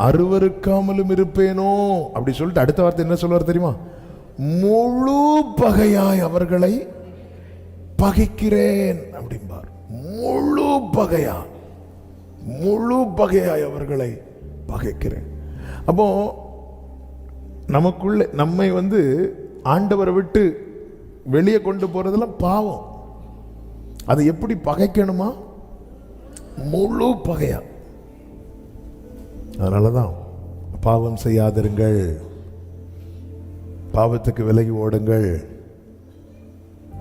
[SPEAKER 2] அருவருக்காமலும் இருப்பேனோ அப்படி சொல்லிட்டு அடுத்த வார்த்தை என்ன சொல்வார் தெரியுமா? முழு பகையாய் அவர்களை பகைக்கிறேன் அப்படிம்பார். முழு பகையாய் அவர்களை பகைக்கிறேன். அப்போ நமக்குள்ள நம்மை வந்து ஆண்டவரை விட்டு வெளியே கொண்டு போறதெல்லாம் பாவம். அதை எப்படி பகைக்கணுமா? முழு பகையா. அதனாலதான் பாவம் செய்யாதிருங்கள், பாவத்துக்கு விலகி ஓடுங்கள்,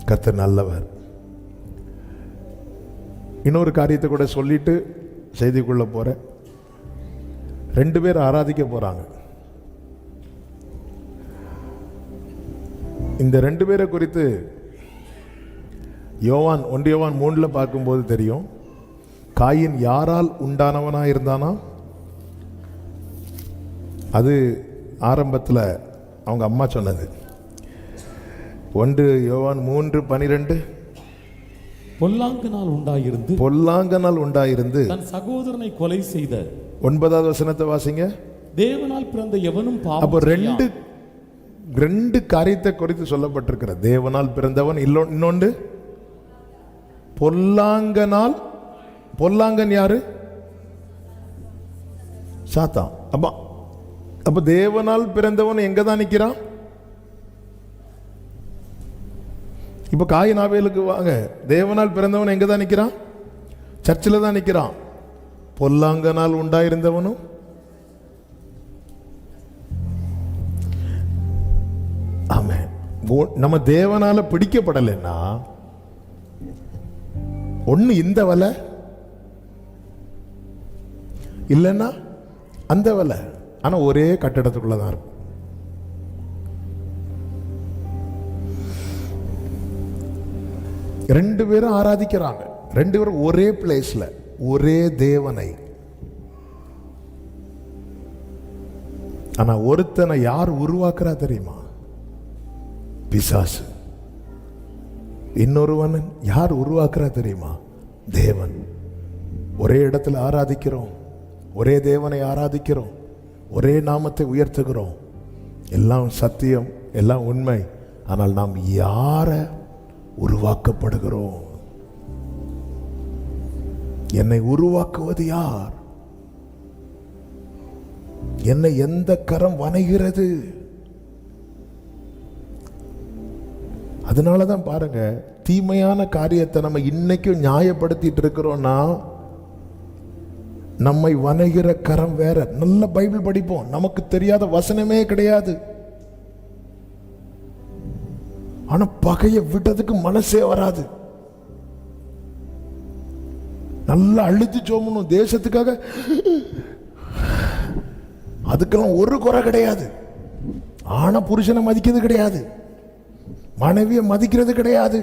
[SPEAKER 2] கர்த்தர் நல்லவர். இன்னொரு காரியத்தை கூட சொல்லிட்டு செய்திக்குள்ள போறேன். 2 பேர் ஆராதிக்க போறாங்க. இந்த 2 பேரை குறித்து யோவான் 1 யோவான் 3 பார்க்கும்போது தெரியும். காயின் யாரால் உண்டானவனா இருந்தானா? அது ஆரம்பத்தில் அவங்க அம்மா சொன்னது. 1 யோவான் 3:12 பொல்லாங்கனால் உண்டாயிருந்து
[SPEAKER 3] தன் சகோதரனை கொலை செய்த
[SPEAKER 2] 9வது வசனத்தை வாசிங்க.
[SPEAKER 3] தேவனால் பிறந்த எவனும் பாவம்.
[SPEAKER 2] அப்போ ரெண்டு காரியத்தை குறித்து சொல்லப்பட்டிருக்கிற. தேவனால் பிறந்தவன், இன்னொன்று பொல்லாங்கனால். பொல்லாங்கன் யாரு? சாத்தான். அப்ப தேவனால் பிறந்தவன் எங்க தான் நிக்கிறான்? இப்ப காயின் ஆபேலுக்கு வாங்க, தேவனால் பிறந்தவன் எங்க தான் நிக்கிறான்? சர்ச்சில் தான் நிக்கிறான். பொல்லாங்கனால் உண்டாயிருந்தவனும் ஆமென். நம்ம தேவனால பிடிக்கப்படலைன்னா ஒண்ணு இந்த வலை, இல்லைன்னா அந்த வலை. ஆனா ஒரே கட்டிடத்துக்குள்ளதான் இருக்கும். ரெண்டு பேரும் ஆராதிக்கிறாங்க, 2 பேரும் ஒரே பிளேஸ்ல, ஒரே தேவனை. ஆனா ஒருத்தனை யார் உருவாக்குறா தெரியுமா? பிசாசு. இன்னொருவன் யார் உருவாக்குறா தெரியுமா? தேவன். ஒரே இடத்துல ஆராதிக்கிறோம், ஒரே தேவனை ஆராதிக்கிறோம், ஒரே நாமத்தை உயர்த்துகிறோம். எல்லாம் சத்தியம், எல்லாம் உண்மை. ஆனால் நாம் யார உருவாக்கப்படுகிறோம்? என்னை உருவாக்குவது யார்? என்னை எந்த கரம் வணைகிறது? அதனாலதான் பாருங்க, தீமையான காரியத்தை நம்ம இன்னைக்கும் நியாயப்படுத்திட்டு இருக்கிறோம்னா நம்மை வணைகிற கரம் வேற. நல்ல பைபிள் படிப்போம், நமக்கு தெரியாத வசனமே கிடையாது. ஆனா பகையை விட்டதுக்கு மனசே வராது. நல்லா அழுத்து சோமணும் தேசத்துக்காக, அதுக்கெல்லாம் ஒரு குறை கிடையாது. ஆனா புருஷனை மதிக்கிறது கிடையாது, மனைவியை மதிக்கிறது கிடையாது.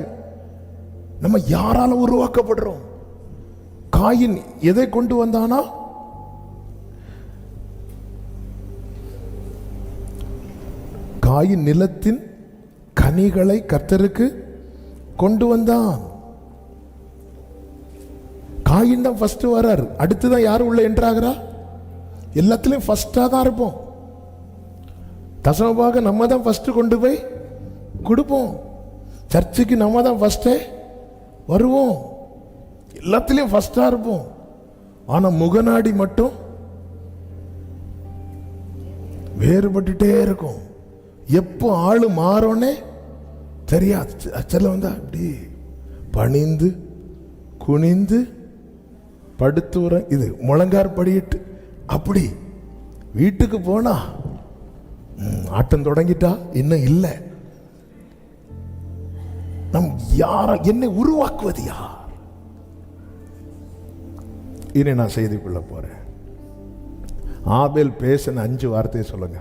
[SPEAKER 2] நம்ம யாரால உருவாக்கப்படுறோம்? காயின் எதை கொண்டு வந்தானா? காயின் நிலத்தின் கனிகளை கர்த்தருக்கு கொண்டு வந்தான். காயின் தான் ஃபர்ஸ்ட் வரார். அடுத்துதான் யாரும் உள்ள என்ட்ராகிறா? எல்லாத்திலையும் ஃபர்ஸ்டா தான் இருப்போம். தசமபாக நம்ம தான் ஃபர்ஸ்ட் கொண்டு போய் கொடுப்போம். சர்ச்சுக்கு நம்ம தான் ஃபர்ஸ்டே வருவோம், எல்லாத்துலேயும் ஃபர்ஸ்டாக இருப்போம். ஆனால் முகநாடி மட்டும் வேறுபட்டுட்டே இருக்கும். எப்போ ஆளு மாறோன்னே தெரியாது. அச்சல வந்தா அப்படி பணிந்து குனிந்து படுத்துற, இது முழங்கார் படியிட்டு அப்படி வீட்டுக்கு போனா ஆட்டம் தொடங்கிட்டா இன்னும் இல்லை. நம் யார என்னை உருவாக்குவது யார்? இனி நான் செய்திக்குள்ள போறேன். ஆபேல் பேசின 5 வார்த்தையை சொல்லுங்க.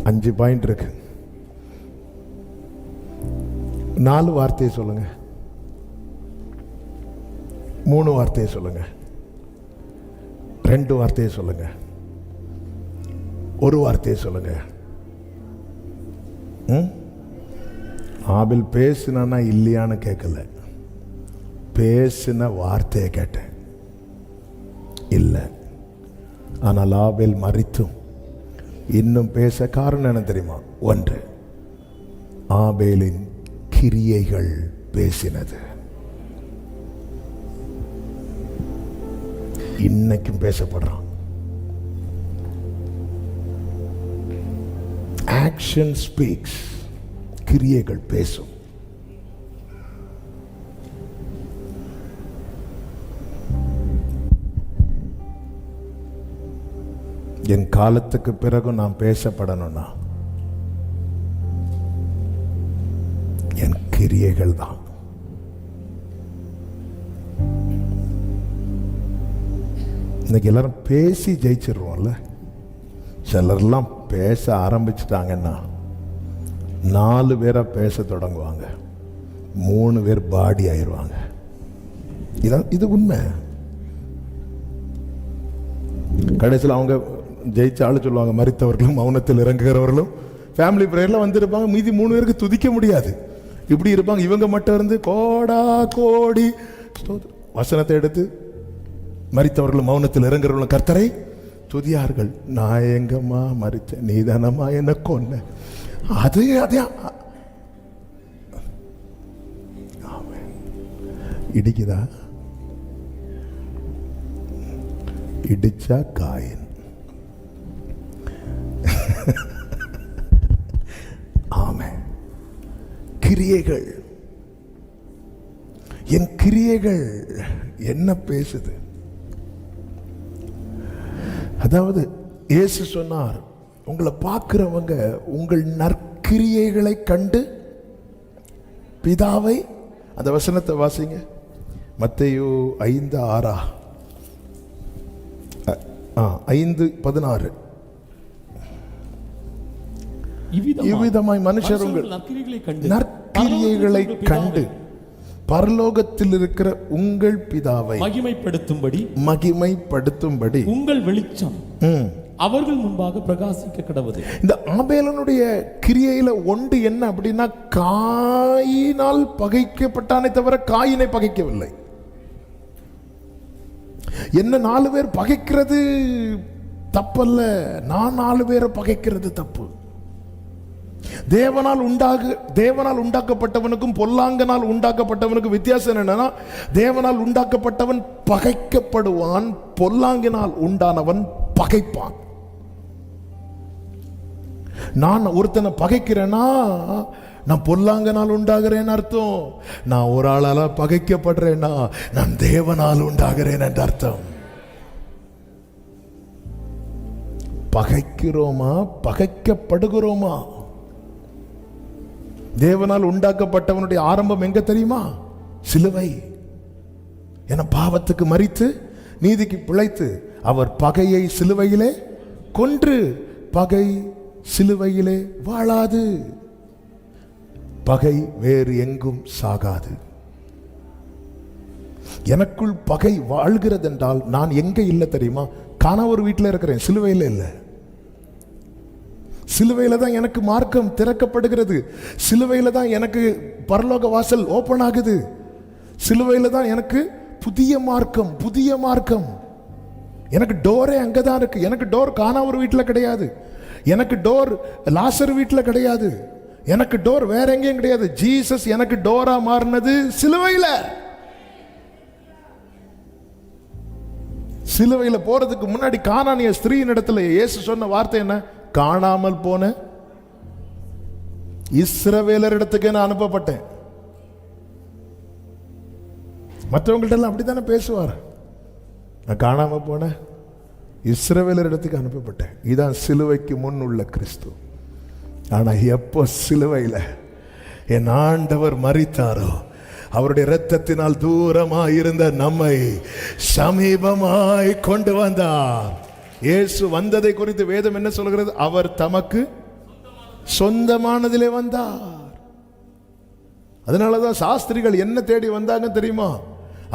[SPEAKER 2] அஞ்சு பாயிண்ட் இருக்கு. 4 வார்த்தையை சொல்லுங்க, 3 வார்த்தையை சொல்லுங்க, 2 வார்த்தையை சொல்லுங்க, 1 வார்த்தையை சொல்லுங்க. ஆபேல் பேசினா இல்லையான்னு கேட்கல, பேசின வார்த்தையை கேட்டேன். இல்லை, ஆனால் ஆபேல் மரித்தும் இன்னும் பேச காரணம் என்ன தெரியுமா? 1, ஆபேலின் கிரியைகள் பேசினது. இன்னைக்கும் பேசப்படுறான். ஆக்ஷன் ஸ்பீக்ஸ், கிரியைகள் பேசும். என் காலத்துக்கு பிறகு நான் பேசப்படணும்னா என் கிரியைகள் தான். இன்னைக்கு எல்லாரும் பேசி ஜெயிச்சிருவோம்ல. சிலர்லாம் பேச ஆரம்பிச்சிட்டாங்கன்னா 4 பேரை பேச தொடங்குவாங்க, 3 பேர் பாடி ஆயிடுவாங்க. இது உண்மை. கடைசியில் அவங்க ஜெயிச்ச ஆளு சொல்லுவாங்க, மரித்தவர்களும் மௌனத்தில் இறங்குகிறவர்களும் ஃபேமிலி பிரேயர்ல வந்திருப்பாங்க. மீதி 3 பேருக்கு துதிக்க முடியாது, இப்படி இருப்பாங்க. இவங்க மட்டும் இருந்து கோடா கோடி வசனத்தை எடுத்து மரித்தவர்களும் மௌனத்தில் இறங்குறவர்களும் கர்த்தரை துதியார்கள். நான் எங்கம்மா மரித்தேன், நீதானம்மா என்ன கொன்ன. அது அதே இடிக்குதா? இடிச்சா காயின். ஆமென். கிரியைகள், என் கிரியைகள் என்ன பேசுது? அதாவது இயேசு சொன்னார், உங்களை பார்க்கிறவங்க உங்கள் நற்கிரியைகளை கண்டு பிதாவை, அந்த வசனத்தை வாசிங்க, மத்தேயு 5:6 5:16. இவ்விதமாய் மனுஷர் உங்கள் நற்கிரியைகளை கண்டு பரலோகத்தில் இருக்கிற உங்கள் பிதாவை மகிமைப்படுத்தும்படி
[SPEAKER 3] உங்கள் வெளிச்சம் அவர்கள் முன்பாக பிரகாசிக்க கடவுது.
[SPEAKER 2] இந்த ஆபேலனுடைய கிரியையில ஒன்று என்ன அப்படின்னா, காயினால் பகைக்கப்பட்டானே தவிர காயினை பகைக்கவில்லை. என்ன 4 பேர் பகைக்கிறது தப்பல்ல, நான் 4 பேரை பகைக்கிறது தப்பு. தேவனால் உண்டாக்கப்பட்டவனுக்கும் பொல்லாங்கனால் உண்டாக்கப்பட்டவனுக்கும் வித்தியாசம் என்னன்னா, தேவனால் உண்டாக்கப்பட்டவன் பகைக்கப்படுவான், பொல்லாங்கினால் உண்டானவன் பகைப்பான். நான் ஒருத்தனை பகைக்கிறேன்னா நான் பொல்லாங்கனால் உண்டாகிறேன் அர்த்தம். நான் ஒரு ஆளால பகைக்கப்படுறேன்னா நான் தேவனால் உண்டாகிறேன் என்ற அர்த்தம். பகைக்கிறோமா பகைக்கப்படுகிறோமா? தேவனால் உண்டாக்கப்பட்டவனுடைய ஆரம்பம் எங்க தெரியுமா? சிலுவை. என பாவத்துக்கு மரித்து நீதிக்கு பிழைத்து அவர் பகையை சிலுவையிலே கொன்று, பகை சிலுவையிலே வாழாது, பகை வேறு எங்கும் சாகாது. எனக்குள் பகை வாழ்கிறது என்றால் நான் எங்க இல்லை தெரியுமா? காணவர் வீட்டில் இருக்கிறேன், சிலுவையில் இல்லை. சிலுவையில தான் எனக்கு மார்க்கம் திறக்கப்படுகிறது, சிலுவையில தான் எனக்கு பரலோக வாசல் ஓபன் ஆகுது, சிலுவையில தான் எனக்கு புதிய மார்க்கம். எனக்கு டோரே அங்கதான் இருக்கு. எனக்கு டோர் காணவர் வீட்டில் கிடையாது. எனக்கு டோர் லாசர் வீட்டில் கிடையாது, எனக்கு டோர் வேற எங்கேயும் கிடையாது. ஜீசஸ் எனக்கு டோரா மாறினது சிலுவையில். சிலுவையில் போறதுக்கு முன்னாடி கானானிய ஸ்திரீயின் இடத்துல இயேசு சொன்ன வார்த்தை என்ன? காணாமல் போன இஸ்ரவேலர் இடத்துக்கு நான் அனுப்பப்பட்டேன். மற்றவங்கள்ட்ட அப்படித்தானே பேசுவார். நான் காணாம போன இஸ்ரவேலர் இடத்துக்கு அனுப்பப்பட்டேன். இதுதான் சிலுவைக்கு முன் உள்ள கிறிஸ்து. ஆனா எப்போ சிலுவையில் என் ஆண்டவர் மரித்தாரோ, அவருடைய இரத்தத்தினால் தூரமாய் இருந்த நம்மை சமீபமாய் கொண்டு வந்தார். இயேசு வந்ததை குறித்து வேதம் என்ன சொல்கிறது? அவர் தமக்கு சொந்தமானதிலே வந்தார். அதனாலதான் சாஸ்திரிகள் என்ன தேடி வந்தாங்க தெரியுமா?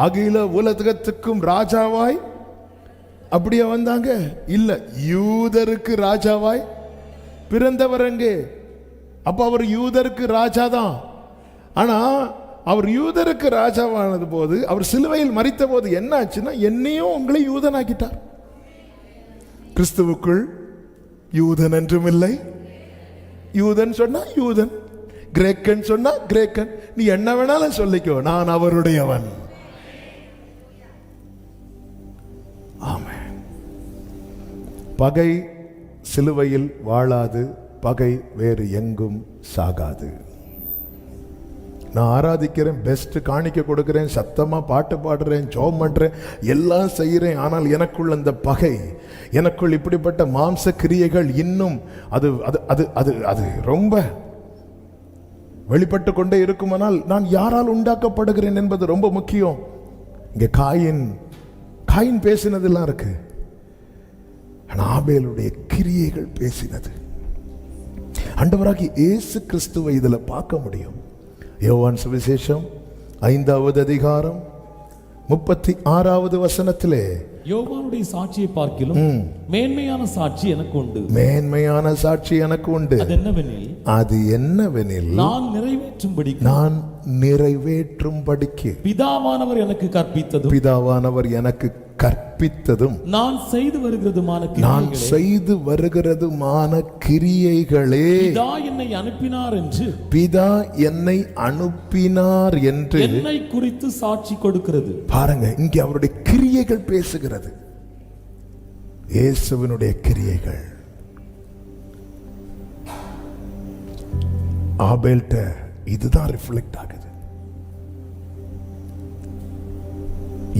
[SPEAKER 2] அகில உலகத்துக்கும் ராஜாவாய் அப்படியே வந்தாங்க. இல்ல, யூதருக்கு ராஜாவாய் பிறந்தவர் அங்கே. அப்ப அவர் யூதருக்கு ராஜா தான். ஆனா அவர் யூதருக்கு ராஜாவானது போது, அவர் சிலுவையில் மரித்த போது என்ன ஆச்சுன்னா, என்னையும் உங்களை யூதனாக்கிட்டார். கிறிஸ்துவுக்குள் யூதன் என்றும் இல்லை. யூதன் சொன்னா யூதன், கிரேக்கன் சொன்னா கிரேக்கன், நீ என்ன வேணாலும் சொல்லிக்கோ, நான் அவருடையவன். ஆமென். பகை சிலுவையில் வாழாது, பகை வேறு எங்கும் சாகாது. நான் ஆராதிக்கிறேன், பெஸ்ட் காணிக்க கொடுக்கிறேன், சத்தமா பாட்டு பாடுறேன், ஜெபம் பண்றேன், எல்லாம் செய்கிறேன். ஆனால் எனக்குள் அந்த பகை, எனக்குள் இப்படிப்பட்ட மாம்ச கிரியைகள் இன்னும் அது அது அது அது அது ரொம்ப வெளிப்பட்டு கொண்டே இருக்குமானால் நான் யாரால் உண்டாக்கப்படுகிறேன் என்பது ரொம்ப முக்கியம். இங்கே காயின் பேசினதெல்லாம் இருக்கு, ஆபேலுடைய கிரியைகள் பேசினது. ஆண்டவராகிய இயேசு கிறிஸ்துவை இதுல பார்க்க முடியும். யோவான் சுவிசேஷம் 5வது அதிகாரம் 36வது வசனத்திலே,
[SPEAKER 3] யோவானுடைய சாட்சியை பார்க்கிலும் மேன்மையான சாட்சி எனக்கு உண்டு.
[SPEAKER 2] மேன்மையான சாட்சி எனக்கு உண்டு. அது என்னவெனில்
[SPEAKER 3] நான் நிறைவேற்றும்படிக்கு
[SPEAKER 2] பிதாவானவர் எனக்கு கற்பித்ததும்
[SPEAKER 3] நான் செய்து வருகிறதுமான
[SPEAKER 2] கிரியைகளே
[SPEAKER 3] பிதா என்னை அனுப்பினார் என்று என்னை குறித்து சாட்சி கொடுக்கிறது.
[SPEAKER 2] பாருங்க, இங்கே அவருடைய கிரியைகள் பேசுகிறது. இயேசுவினுடைய கிரியைகள். ஆபேல்ட்ட இதுதான் ரிஃப்ளெக்ட் ஆகுது.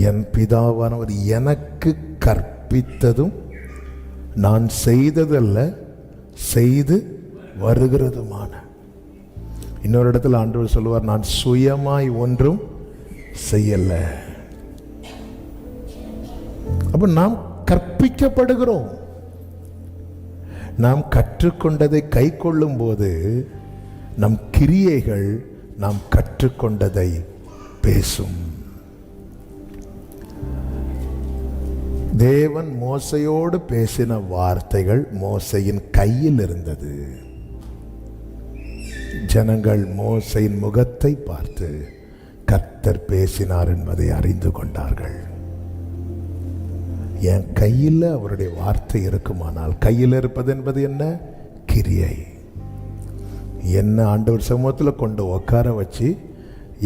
[SPEAKER 2] என் பிதாவானவர் எனக்கு கற்பித்ததும் நான் செய்ததல்ல, செய்து வருகிறதுமான. இன்னொரு இடத்துல ஆண்டவர் சொல்லுவார், நான் சுயமாய் ஒன்றும் செய்யல. அப்ப நாம் கற்பிக்கப்படுகிறோம். நாம் கற்றுக்கொண்டதை கை கொள்ளும் போது நம் கிரியைகள் நாம் கற்றுக்கொண்டதை பேசும். தேவன் மோசையோடு பேசின வார்த்தைகள் மோசையின் கையில் இருந்தது. ஜனங்கள் மோசையின் முகத்தை பார்த்து கர்த்தர் பேசினார் என்பதை அறிந்து கொண்டார்கள். என் கையில் அவருடைய வார்த்தை இருக்குமானால், கையில் இருப்பது என்பது என்ன? கிரியை. என்ன ஆண்டவர் சமூகத்தில் கொண்டு உட்கார வச்சு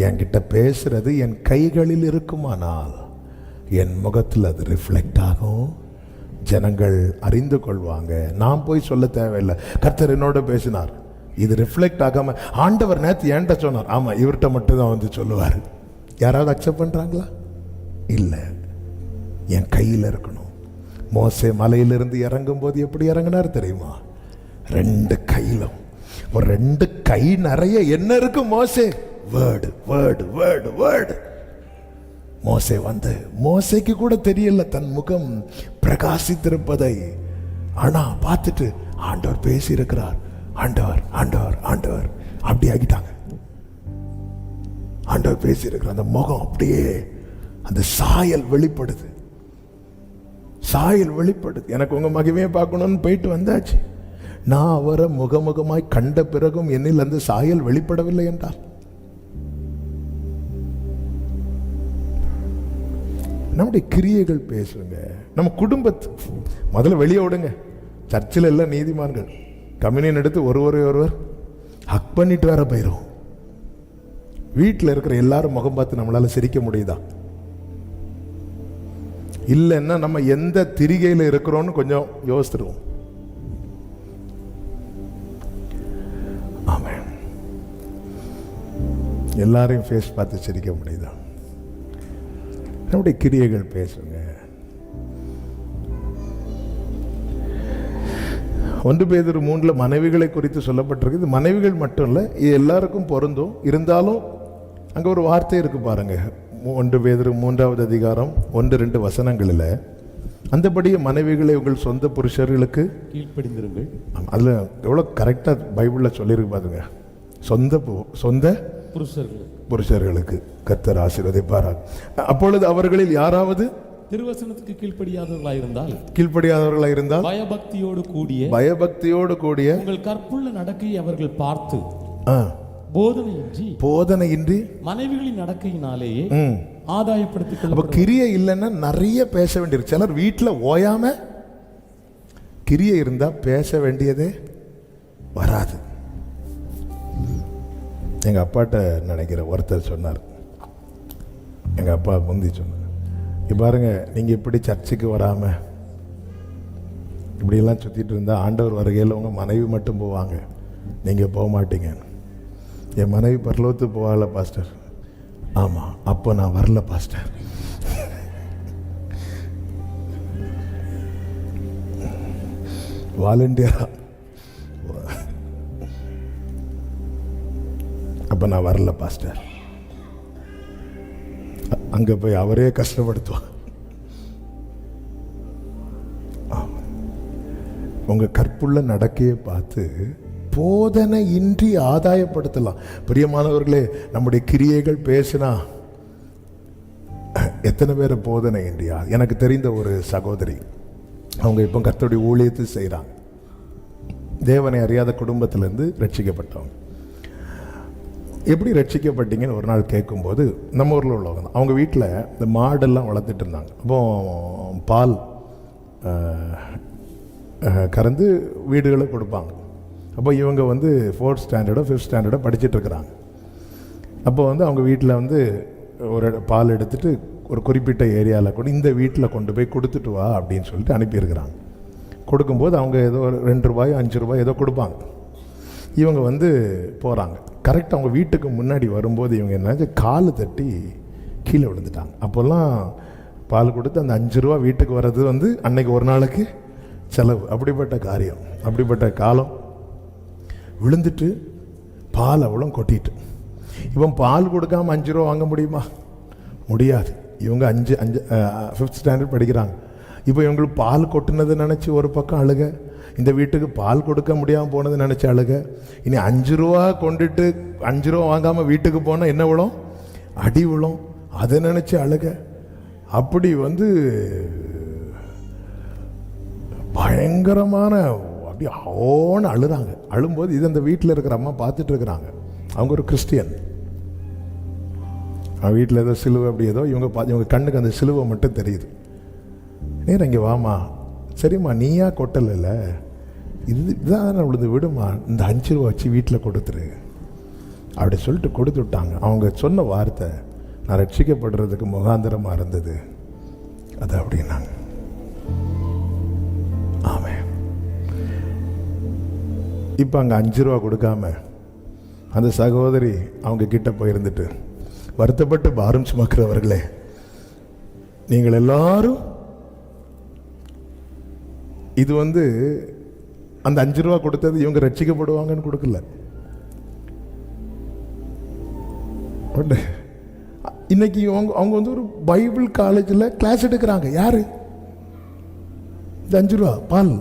[SPEAKER 2] என்கிட்ட பேசுறது என் கைகளில் இருக்குமானால், என் முகத்தில் அது ரிஃப்ளெக்ட் ஆகும். ஜனங்கள் அறிந்து கொள்வாங்க. நான் போய் சொல்ல தேவையில்லை, கர்த்தர் என்னோட பேசினார். இது ரிஃப்ளெக்ட் ஆகாம, ஆண்டவர் நேற்று என்கிட்ட சொன்னார், ஆமா இவர்கிட்ட மட்டும் தான் வந்து சொல்லுவார். யாராவது அக்செப்ட் பண்றாங்களா? இல்லை, என் கையில் இருக்கணும். மோசே மலையிலிருந்து இறங்கும் போது எப்படி இறங்கினார் தெரியுமா? 2 கையிலும், ஒரு 2 கை நிறைய என்ன இருக்கு? மோசே வேர்டு வேர்டு வேர்டு வேர்டு. மோசே வந்து, மோசைக்கு கூட தெரியல தன் முகம் பிரகாசித்திருப்பதை. ஆனா பார்த்துட்டு ஆண்டவர் பேசி இருக்கிறார், ஆண்டவர் ஆண்டவர் ஆண்டவர் அப்படி ஆகிட்டாங்க. ஆண்டவர் பேசி இருக்கிற அந்த முகம் அப்படியே அந்த சாயல் வெளிப்படுது, சாயல் வெளிப்படுது. எனக்கு உங்க மகிமையை பார்க்கணும்னு போயிட்டு வந்தாச்சு. நான் அவரை முகமுகமாய் கண்ட பிறகும் என்னில் அந்த சாயல் வெளிப்படவில்லை என்றால், நம்முடைய கிரியைகள் பேசுங்க. நம்ம குடும்பத்து முதல்ல வெளியே விடுங்க. சர்ச்சில் எல்லாம் நீதிமான்கள். கம்யூனியன் எடுத்து ஒருவர் ஹக் பண்ணிட்டு வேற போயிடும். வீட்டில் இருக்கிற எல்லாரும் முகம் பார்த்து நம்மளால சிரிக்க முடியுதா? இல்லைன்னா நம்ம எந்த திரிகையில் இருக்கிறோம்னு கொஞ்சம் யோசித்துருவோம். ஆமென். எல்லாரையும் ஃபேஸ் பார்த்து சிரிக்க முடியுதா? நம்முடைய கிரியைகள் பேசுங்க. 1 பேதுரு 3 மனைவிகளை குறித்து சொல்லப்பட்டிருக்கு. இது மனைவிகள் மட்டும் இல்லை, இது எல்லாருக்கும் பொருந்தும். இருந்தாலும் அங்கே ஒரு வார்த்தை இருக்கு பாருங்க. 1 பேதுரு 3வது அதிகாரம் 1-2 வசனங்களில், அந்தபடியே மனைவிகளை உங்கள் சொந்த புருஷர்களுக்கு
[SPEAKER 3] கீழ்ப்படிந்திருங்கள்.
[SPEAKER 2] அதில் எவ்வளோ கரெக்டாக பைபிளில் சொல்லியிருக்கு பாருங்க. சொந்த புருஷர்களுக்கு கர்த்தர் ஆசீர்வதிப்பாராக. அப்பொழுது அவர்களில் யாராவது
[SPEAKER 3] திருவசனத்துக்கு
[SPEAKER 2] கீழ்ப்படியாதவர்களாக இருந்தால் பயபக்தியோடு கூடிய
[SPEAKER 3] உங்கள் கற்புள்ள நடக்கையை அவர்கள் பார்த்து
[SPEAKER 2] போதனையின்றி
[SPEAKER 3] மனைவிகளின் நடக்கையினாலேயே ஆதாயப்படுத்திக் கொள்ள.
[SPEAKER 2] அப்ப கிரியை இல்லைன்னா நிறைய பேச வேண்டியிருக்கு. சிலர் வீட்டில் ஓயாம கிரியை இருந்தா பேச வேண்டியதே வராது. எங்க அப்பாட்ட நினைக்கிற ஒருத்தர் சொன்னார், எங்க அப்பா முந்தி சொன்னார், பாருங்க நீங்க இப்படி சர்ச்சுக்கு வராம இப்படியெல்லாம் சுத்திட்டு இருந்தா ஆண்டவர் வருகையில் உங்க மனைவி மட்டும் போவாங்க, நீங்க போக மாட்டீங்க. என் மனைவி பரலோகத்துக்கு போவாங்கல்ல பாஸ்டர். ஆமா, அப்போ நான் வரல பாஸ்டர். வாலண்டியரா அப்ப நான் வரல பாஸ்டர். அங்க போய் அவரே கஷ்டப்படுத்துவார். உங்க கற்புள்ள நடக்கையை பார்த்து போதனை இன்றி ஆதாயப்படுத்தலாம். பிரியமானவர்களே, நம்முடைய கிரியைகள் பேசினா எத்தனை பேர் போதனை இன்றியா? எனக்கு தெரிந்த ஒரு சகோதரி, அவங்க இப்போ கர்த்தருடைய ஊழியத்தை செய்கிறாங்க. தேவனை அறியாத குடும்பத்திலேருந்து ரட்சிக்கப்பட்டவங்க. எப்படி ரட்சிக்கப்பட்டீங்கன்னு ஒரு நாள் கேட்கும்போது, நம்ம ஊரில் உள்ளவங்க தான், அவங்க வீட்டில் இந்த மாடெல்லாம் வளர்த்துட்டு இருந்தாங்க. அப்போ பால் கறந்து வீடுகளை கொடுப்பாங்க. அப்போ இவங்க 4th ஸ்டாண்டர்டோ 5th ஸ்டாண்டர்டோ படிச்சுட்டு இருக்கிறாங்க. அப்போ அவங்க வீட்டில் ஒரு பால் எடுத்துகிட்டு ஒரு குறிப்பிட்ட ஏரியாவில் கூட இந்த வீட்டில் கொண்டு போய் கொடுத்துட்டு வா அப்படின்னு சொல்லிட்டு அனுப்பியிருக்கிறாங்க. கொடுக்கும்போது அவங்க ஏதோ 2 ரூபாய் 5 ரூபாய் ஏதோ கொடுப்பாங்க. இவங்க போகிறாங்க. கரெக்டாக அவங்க வீட்டுக்கு முன்னாடி வரும்போது இவங்க என்ன கால் தட்டி கீழே விழுந்துட்டாங்க. அப்போல்லாம் பால் கொடுத்து அந்த 5 ரூபா வீட்டுக்கு வர்றது அன்னைக்கு ஒரு நாளைக்கு செலவு. அப்படிப்பட்ட காரியம், அப்படிப்பட்ட காலம். விழுந்துட்டு பால் அவ்வளோ கொட்டிட்டு, இவன் பால் கொடுக்காம 5 ரூபா வாங்க முடியுமா? முடியாது. இவங்க 5th ஸ்டாண்டர்ட் படிக்கிறாங்க. இப்போ இவங்களுக்கு பால் கொட்டினதை நினச்சி ஒரு பக்கம் அழுக, இந்த வீட்டுக்கு பால் கொடுக்க முடியாமல் போனது நினச்சி அழுக. இனி 5 ரூபா கொண்டுட்டு 5 ரூபா வாங்காமல் வீட்டுக்கு போனால் என்ன விழும்? அடி விழும். அதை நினச்சி அழுக. அப்படி பயங்கரமான அப்படி ஓன்னு அழுறாங்க. அழும்போது இது அந்த வீட்டில் இருக்கிற அம்மா பார்த்துட்டு இருக்கிறாங்க. அவங்க ஒரு கிறிஸ்டியன். வீட்டில் ஏதோ சிலுவை அப்படி ஏதோ இவங்க கண்ணுக்கு அந்த சிலுவை மட்டும் தெரியுது. நேரம் இங்கே வாமா, சரிம்மா நீயா கொட்டல, இதுதான் விழுந்து விடுமா, இந்த 5 ரூபா வச்சு வீட்டில் கொடுத்துரு அப்படி சொல்லிட்டு கொடுத்து விட்டாங்க. அவங்க சொன்ன வார்த்தை நான் ரட்சிக்கப்படுறதுக்கு முகாந்திரமாக இருந்தது அது அப்படின்னாங்க. ஆமே. இப்போ அங்கே 5 ரூபா கொடுக்காம அந்த சகோதரி அவங்க கிட்ட போயிருந்துட்டு, வருத்தப்பட்டு பாரம் சுமக்கிறவர்களே, நீங்கள் எல்லாரும் இது அந்த 5 ரூபா கொடுத்தது இவங்க ரட்சிக்கப்படுவாங்கன்னு கொடுக்கல. இன்னைக்கு அவங்க ஒரு பைபிள் காலேஜில் கிளாஸ் எடுக்கிறாங்க. யாரு? இந்த 5 ரூபா பால்.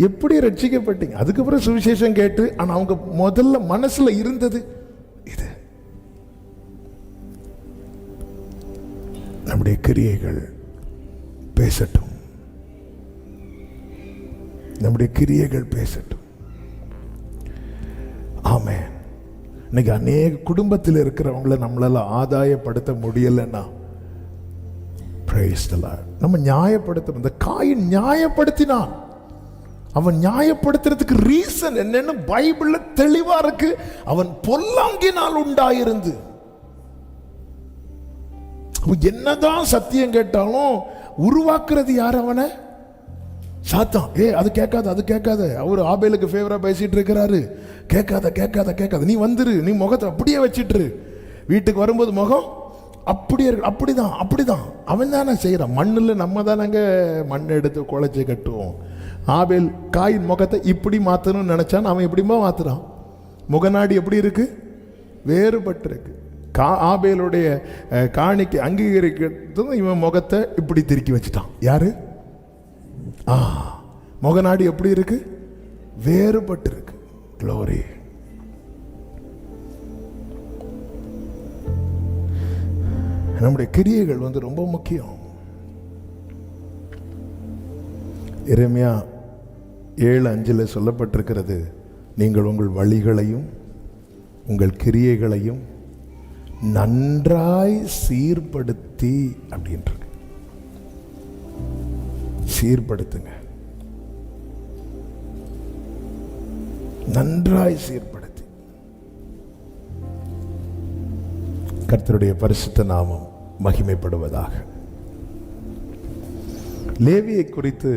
[SPEAKER 2] எப்படி ரட்சிக்கப்பட்டீங்க? அதுக்கப்புறம் சுவிசேஷம் கேட்டு, ஆனால் அவங்க முதல்ல மனசுல இருந்தது இது. நம்முடைய கிரியைகள் பேசட்டும், நம்முடைய கிரியைகள் பேசட்டும். ஆமென். இன்னைக்கு அநேக குடும்பத்தில் இருக்கிறவங்களை நம்மளால ஆதாயப்படுத்த முடியலைன்னா Praise the Lord. நம்ம நியாயப்படுத்துறோம். இந்த காயின் நியாயப்படுத்தினான். அவன் நியாயப்படுத்துறதுக்கு ரீசன் என்னன்னு பைபிள்ல தெளிவா இருக்கு. அவன் பொல்லாங்கினால் உண்டாயிருந்து. என்னதான் சத்தியம் கேட்டாலும் உருவாக்குறது யார்? அவனை சாத்தான். அது கேட்காத, அது கேட்காத. அவர் ஆபேலுக்கு ஃபேவரா பேசிட்டு இருக்கிறாரு. கேட்காத கேட்காத கேட்காத, நீ வந்துரு, நீ முகத்தை அப்படியே வச்சிட்டு வீட்டுக்கு வரும்போது முகம் அப்படியே இருக்கு. அப்படிதான் அப்படிதான் அவன் தானே செய்யறான். மண்ணில் நம்ம தானங்க மண் எடுத்து குழைச்சி கட்டுவோம். ஆபேல் காயின் முகத்தை இப்படி மாற்றணும்னு நினைச்சான். அவன் எப்படிமா மாத்துறான்? முகநாடி எப்படி இருக்கு? வேறுபட்டு இருக்கு. ஆபேலுடைய காணிக்கை அங்கீகரிக்கிறதும் இவன் முகத்தை இப்படி திருக்கி வச்சுட்டான். யாரு? முகநாடி எப்படி இருக்கு? வேறுபட்டு இருக்கு. Glory. நம்முடைய கிரியைகள் ரொம்ப முக்கியம். எரேமியா 7:5 சொல்லப்பட்டிருக்கிறது, நீங்கள் உங்கள் வழிகளையும் உங்கள் கிரியைகளையும் நன்றாய் சீர்படுத்தி அப்படின்றது. சீர்படுத்துங்க, நன்றாய் சீர்படுத்தி. கர்த்தருடைய பரிசுத்த நாமம் மகிமைப்படுவதாக. லேவியை குறித்து,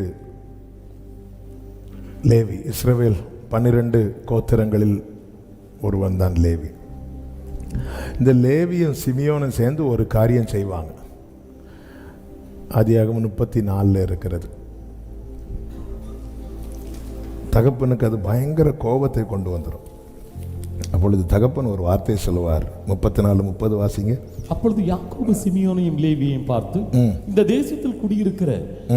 [SPEAKER 2] லேவி இஸ்ரவேல் 12 கோத்திரங்களில் ஒருவன் தான் லேவி. இந்த லேவியும் சிமியோனும் சேர்ந்து ஒரு காரியம் செய்வாங்க. ஆதியாகமம் 34 இருக்கிறது. தகப்பனுக்கு அது பயங்கர கோபத்தை கொண்டு வந்துடும். அப்பொழுது தகப்பன் ஒரு வார்த்தை சொல்லுவார். 34:30 வாசிங்க.
[SPEAKER 3] அப்பொழுது யாக்கோபு சிமியோனையும் லேவியையும் பார்த்து, இந்த தேசத்தில் குடியிருக்கிற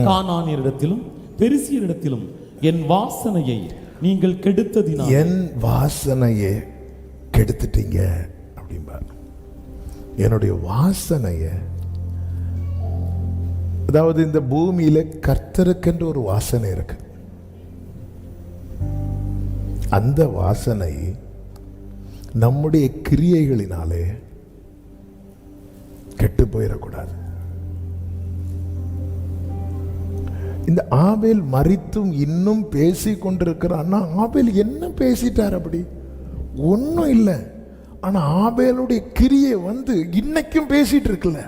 [SPEAKER 3] கானானியரிடத்திலும் பெரிசியரிடத்திலும் என் வாசனையை நீங்கள் கெடுத்ததினால்,
[SPEAKER 2] என் வாசனையை கெடுத்துட்டீங்க அப்படிம்பார். என்னுடைய வாசனையை, அதாவது இந்த பூமியில கர்த்தருக்கென்று ஒரு வாசனை இருக்கு. அந்த வாசனை நம்முடைய கிரியைகளினாலே கெட்டு போயிடக்கூடாது. இந்த ஆபேல் மரித்தும் இன்னும் பேசி கொண்டிருக்கிறான். ஆபேல் என்ன பேசிட்டார்? அப்படி ஒன்னும் இல்லை. ஆனா ஆபேலுடைய கிரியை இன்னைக்கும் பேசிட்டு இருக்குல்ல.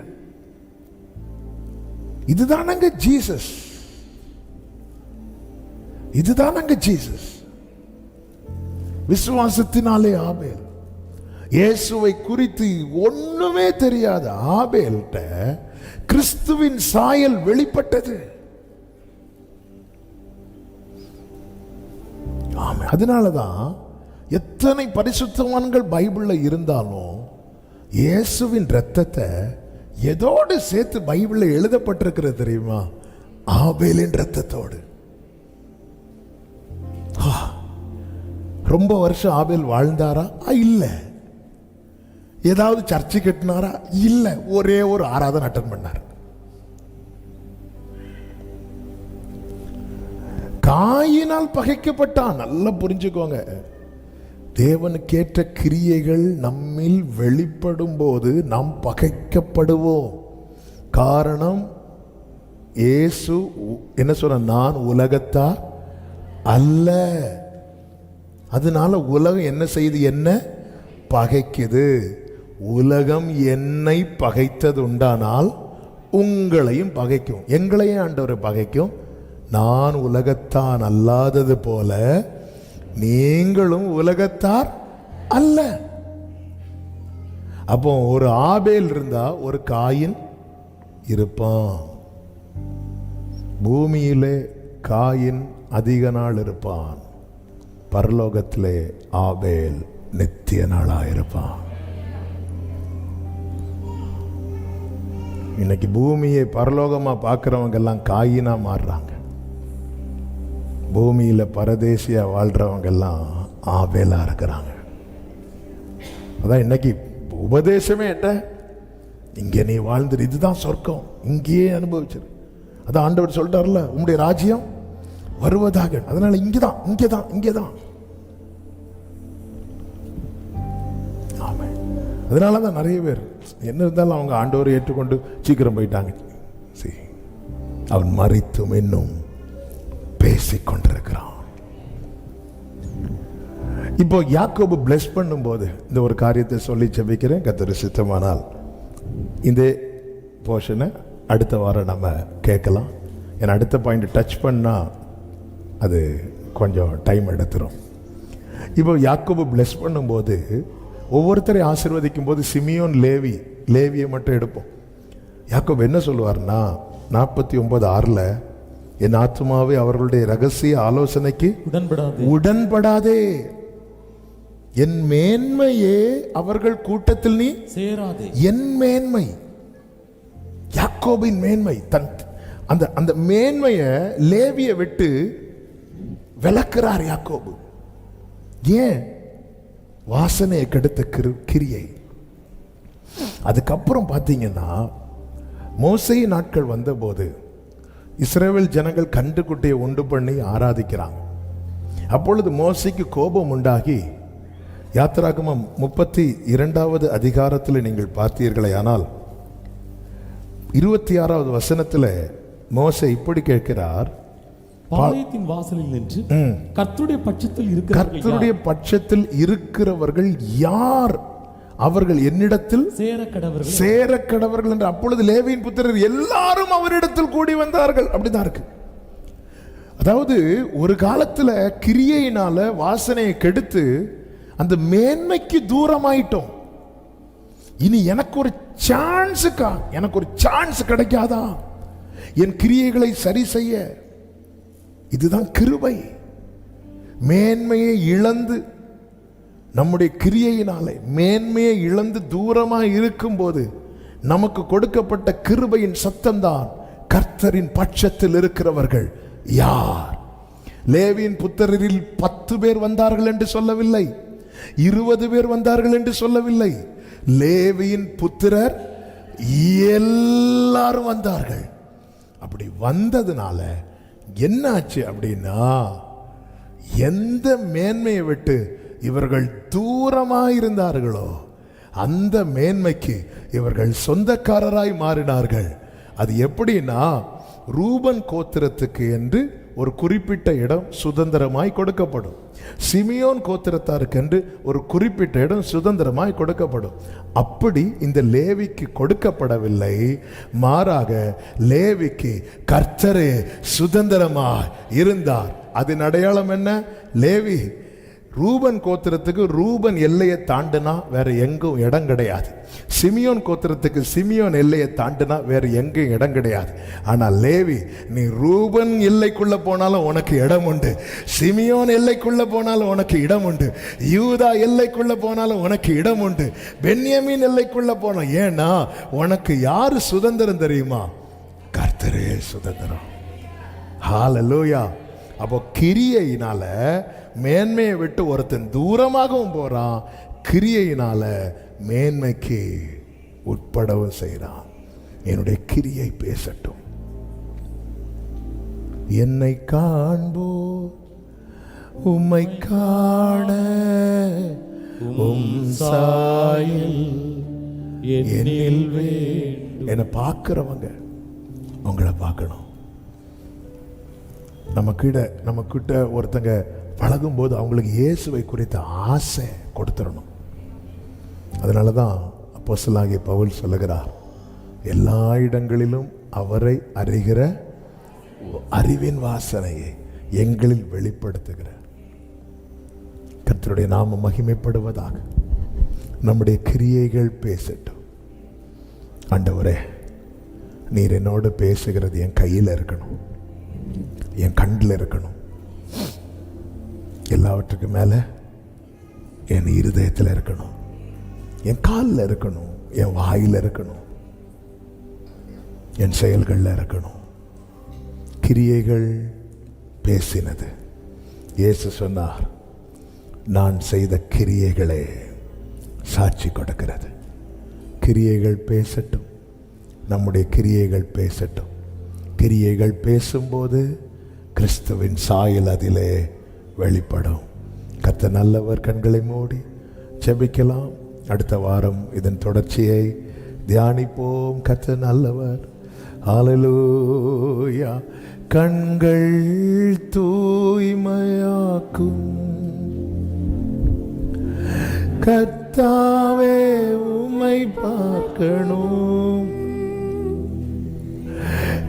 [SPEAKER 2] இதுதானங்க ஜீசஸ். இதுதானங்க ஜீசஸ். விசுவாசத்தினாலே ஆபேல், இயேசுவை குறித்து ஒண்ணுமே தெரியாத ஆபேல்ட்ட கிறிஸ்துவின் சாயல் வெளிப்பட்டது. அதனாலதான் எத்தனை பரிசுத்தவான்கள் பைபிள்ல இருந்தாலும் இயேசுவின் இரத்தத்தை எதோடு சேர்த்து பைபிள்ல எழுதப்பட்டிருக்கிறது தெரியுமா? ஆபேலின் இரத்தத்தோடு. ரொம்ப வருஷம் ஆபேல் வாழ்ந்தாரா? இல்ல. ஏதாவது சர்ச்சை கட்டினாரா? இல்ல. ஒரே ஒரு ஆராதனை அட்டன் பண்ணார். காயினால் பகைக்கப்பட்டான். நல்லா புரிஞ்சுக்கோங்க. தேவனுக்கேற்ற கிரியைகள் நம்மில் வெளிப்படும் போது நாம் பகைக்கப்படுவோம். காரணம், இயேசு என்ன சொல்ற? நான் உலகத்தார் அல்ல. அதனால உலகம் என்ன செய்து? என்ன பகைக்குது. உலகம் என்னை பகைத்தது உண்டானால் உங்களையும் பகைக்கும். எங்களையும் ஆண்டவர் பகைக்கும். நான் உலகத்தான் அல்லாதது போல நீங்களும் உலகத்தார் அல்ல. அப்போ ஒரு ஆபேல் இருந்தா ஒரு காயின் இருப்பான். பூமியிலே காயின் அதிக நாள் இருப்பான். பரலோகத்திலே ஆபேல் நித்திய நாளாயிருப்பான். இன்னைக்கு பூமியை பரலோகமா பார்க்கிறவங்க எல்லாம் காயினா மாறுறாங்க. பூமியில பரதேசியா வாழ்றவங்க எல்லாம் ஆபேலா இருக்கிறாங்க. அதான் இன்னைக்கு உபதேசமே என்ன? இங்கே நீ வாழ்ந்துரு, இதுதான் சொர்க்கம், இங்கேயே அனுபவிச்சிரு. அதான் ஆண்டவர் சொல்றாருல, உம்முடைய ராஜ்யம் வருவதாக. அதனால இங்கேதான் இங்கேதான் இங்கேதான். ஆமா. அதனாலதான் நிறைய பேர் என்ன இருந்தாலும் அவங்க ஆண்டவரை ஏற்றுக்கொண்டு சீக்கிரம் போயிட்டாங்க. See, அவன் மரித்தும் இன்னும் பேசிக் கொண்டிருக்கிறான். இப்போ யாக்கோபு பிளஸ் பண்ணும்போது இந்த ஒரு காரியத்தை சொல்லி ஜெபிக்கிறேன். கர்த்தர் சித்தமானால் இந்த போர்ஷனை அடுத்த வாரம் நம்ம கேட்கலாம். ஏன்னா அடுத்த பாயிண்ட் டச் பண்ணால் அது கொஞ்சம் டைம் எடுத்துரும். இப்போ யாக்கோபு பிளஸ் பண்ணும்போது ஒவ்வொருத்தரையும் ஆசீர்வதிக்கும் போது சிமியோன் லேவியை மட்டும் எடுப்போம். யாக்கோபு என்ன சொல்லுவார்னா 49:6 என் ஆத்துமாவே அவர்களுடைய ரகசிய ஆலோசனைக்கு உடன்படாதே, என் மேன்மையே அவர்கள் கூட்டத்தில் நீ சேராதே. என் மேன்மை, யாக்கோபின் மேன்மை, அந்த மேன்மையை லேவியை விட்டு விளக்குறார் யாக்கோபு. ஏன்? வாசனையை கெடுத்த கிரியை. அதுக்கப்புறம் பார்த்தீங்கன்னா மோசே நாட்கள் வந்தபோது இஸ்ரவேல் ஜனங்கள் கன்றுக்குட்டியை உண்டு பண்ணி ஆராதிக்கிறாங்க. அப்பொழுது மோசேக்கு கோபம் உண்டாகி யாத்திராகமம் 32வது அதிகாரத்தில் நீங்கள் பார்த்தீர்களே ஆனால் 26வது வசனத்தில் மோசே இப்படி கேட்கிறார்,
[SPEAKER 3] பாளையத்தின் வாசலில் நின்று
[SPEAKER 2] கர்த்தருடைய பட்சத்தில் இருக்கிறவர்கள் யார்? அவர்கள் என்னிடத்தில் சேர கடவர்கள் என்று. அப்பொழுது லேவியின் புத்திரர் எல்லாரும் அவரிடத்தில் கூடி வந்தார்கள். அப்படிதான் இருக்கு. அதாவது ஒரு காலத்துல கிரியையினால வாசனையை கெடுத்து அந்த மேன்மைக்கு தூரமாயிட்டோம். இனி எனக்கு ஒரு சான்ஸ் கிடைக்காதா என் கிரியைகளை சரி செய்ய? இதுதான் கிருபை. மேன்மையை இழந்து, நம்முடைய கிரியையினாலே மேன்மையை இழந்து தூரமாக இருக்கும்போது நமக்கு கொடுக்கப்பட்ட கிருபையின் சத்தம்தான் கர்த்தரின் பட்சத்தில் இருக்கிறவர்கள் யார்? லேவியின் புத்திரரில் 10 பேர் வந்தார்கள் என்று சொல்லவில்லை, 20 பேர் வந்தார்கள் என்று சொல்லவில்லை. லேவியின் புத்திரர் எல்லாரும் வந்தார்கள். அப்படி வந்ததுனால என்ன ஆச்சு அப்படின்னா, எந்த மேன்மையை விட்டு இவர்கள் தூரமாயிருந்தார்களோ அந்த மேன்மைக்கு இவர்கள் சொந்தக்காரராய் மாறினார்கள். அது எப்படின்னா, ரூபன் கோத்திரத்துக்கு என்று ஒரு குறிப்பிட்ட இடம் சுதந்திரமாய் கொடுக்கப்படும், சிமியோன் கோத்திரத்தாருக்கு என்று ஒரு குறிப்பிட்ட இடம் சுதந்திரமாய் கொடுக்கப்படும். அப்படி இந்த லேவிக்கு கொடுக்கப்படவில்லை. மாறாக லேவிக்கு கர்த்தரே சுதந்திரமாய் இருந்தார். அதன் அடையாளம் என்ன? லேவி ரூபன் கோத்திரத்துக்கு ரூபன் எல்லையை தாண்டினா வேற எங்கும் இடம் கிடையாது. சிமியோன் கோத்திரத்துக்கு சிமியோன் எல்லையை தாண்டினா வேற எங்கும் இடம் கிடையாது. ஆனால் லேவி, நீ ரூபன் எல்லைக்குள்ள போனாலும் உனக்கு இடம் உண்டு, சிமியோன் எல்லைக்குள்ள போனாலும் உனக்கு இடம் உண்டு, யூதா எல்லைக்குள்ள போனாலும் உனக்கு இடம் உண்டு, பென்யமீன் எல்லைக்குள்ள போனோம். ஏன்னா உனக்கு யாரு சுதந்திரம் தெரியுமா? கர்த்தரே சுதந்திரம். ஹல்லேலூயா. அப்போ கிரியையினால மேன்மையை விட்டு ஒருத்தன் தூரமாகவும் போறான், கிரியையினால மேன்மைக்கு உட்படவும் செய்கிறான். என்னுடைய கிரியை பேசட்டும். என்னை காண்போ உம்மை காண உம் சாயல் என்னில் வேண்டும். என்னை பார்க்கிறவங்க உங்களை பார்க்கணும். நம்ம கிட்ட ஒருத்தங்க பழகும் போது அவங்களுக்கு இயேசுவை குறித்த ஆசை கொடுத்துடணும். அதனால தான் அப்போஸ்தலனாகிய பவுல் சொல்லுகிறார், எல்லா இடங்களிலும் அவரை அறிகிற அறிவின் வாசனையை எங்களில் வெளிப்படுத்துகிற. கர்த்தருடைய நாமம் மகிமைப்படுவதாக. நம்முடைய கிரியைகள் பேசட்டும். ஆண்டவரே, நீர் என்னோடு பேசுகிறது என் கையில் இருக்கணும், என் கண்ணில் இருக்கணும், எல்லாவற்றுக்கும் மேலே என் இருதயத்தில் இருக்கணும், என் காலில் இருக்கணும், என் வாயில் இருக்கணும், என் செயல்களில் இருக்கணும். கிரியைகள் பேசினது. இயேசு சொன்னார், நான் செய்த கிரியைகளே சாட்சி கொடுக்கிறது. கிரியைகள் பேசட்டும். நம்முடைய கிரியைகள் பேசட்டும். கிரியைகள் பேசும்போது கிறிஸ்துவின் சாயல் அதிலே வெளிப்படும். கர்த்தர் நல்லவர். கண்களை மூடி ஜெபிக்கலாம். அடுத்த வாரம் இதன் தொடர்ச்சியை தியானிப்போம். கர்த்தர் நல்லவர். ஹல்லேலூயா. கண்கள் தூய்மையாக்கும் கர்த்தாவே உம்மை பார்க்கணும்.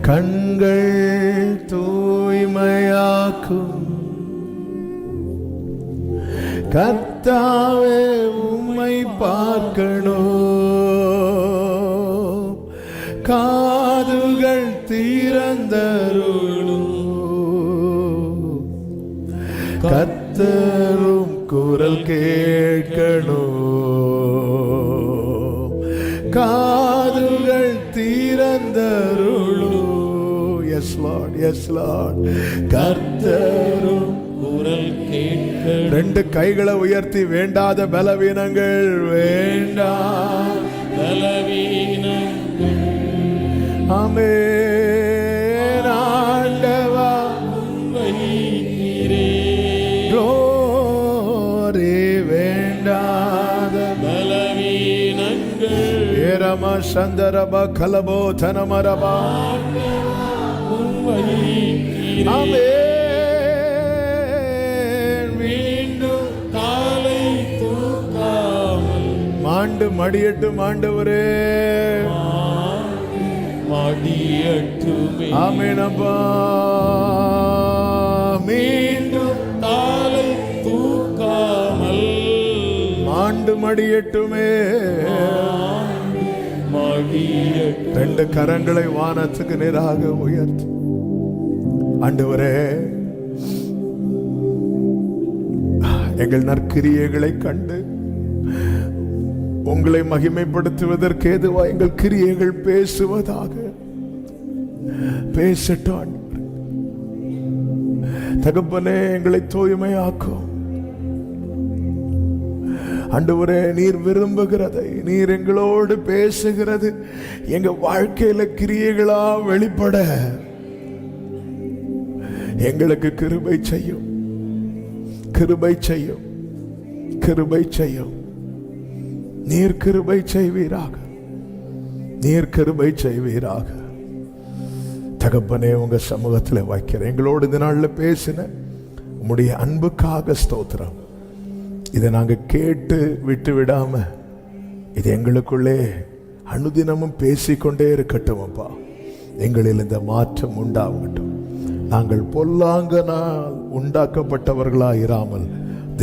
[SPEAKER 2] கண்கள் தூய்மையாக்கும் கர்த்தாவே உம்மை பார்க்கணும். காதுகள் திறந்தருளும் கர்த்தரும் குரல் கேட்கணும். காதுகள் திறந்தருளும். Yes Lord, yes Lord. கர்த்தரும்
[SPEAKER 3] குரல் கேட்க.
[SPEAKER 2] ரெண்டு கைகளை உயர்த்தி வேண்டாத பலவீனங்கள் வேண்டாம்
[SPEAKER 3] பலவீனங்கள்
[SPEAKER 2] ஆமென். ஆண்டவா
[SPEAKER 3] நீரே
[SPEAKER 2] glory வேண்டாத
[SPEAKER 3] பலவீனங்கள்
[SPEAKER 2] ஏரம சந்தரப கலபோ தனமரபா
[SPEAKER 3] நீரே.
[SPEAKER 2] ஆமென். மீண்டும்
[SPEAKER 3] காலை தூக்காமல்
[SPEAKER 2] மாண்டு மடியட்டும் ஆண்டவரே.
[SPEAKER 3] மடியட்டுமே.
[SPEAKER 2] ஆமென் அப்பா. மீண்டும்
[SPEAKER 3] காலை தூக்காமல்
[SPEAKER 2] மாண்டு மடியட்டுமே.
[SPEAKER 3] மடியட்டு.
[SPEAKER 2] ரெண்டு கரங்களை வானத்துக்கு நேராக உயர்த்தி ஆண்டவரே, எங்கள் நற்கிரியைகளை கண்டு உங்களை மகிமைப்படுத்துவதற்கு ஏதுவா எங்கள் கிரியைகள் பேசுவதாக பேசட்டும் ஆண்டவரே. தகப்பனே, எங்களை தூய்மையாக்கும் ஆண்டவரே. நீர் விரும்புகிறதை நீர் எங்களோடு பேசுகிறது எங்க வாழ்க்கையில கிரியைகளா வெளிப்பட எங்களுக்கு கிருபை செய்யும், கிருபை செய்யும், கிருபை செய்யும். நீர் கிருபை செய்வீராக, நீர் கிருபை செய்வீராக. தகப்பனே, உங்க சமூகத்தில் வைக்கிறேன். எங்களோடு இந்த நாள்ல பேசின உம்முடைய அன்புக்காக ஸ்தோத்திரம். இதை நாங்க கேட்டு விட்டு விடாம இது எங்களுக்குள்ளே அனுதினமும் பேசிக்கொண்டே இருக்கட்டும் அப்பா. எங்களில் இந்த மாற்றம் உண்டாகட்டும். நாங்கள் பொல்லாங்கனால் உண்டாக்கப்பட்டவர்களாய் இராமல்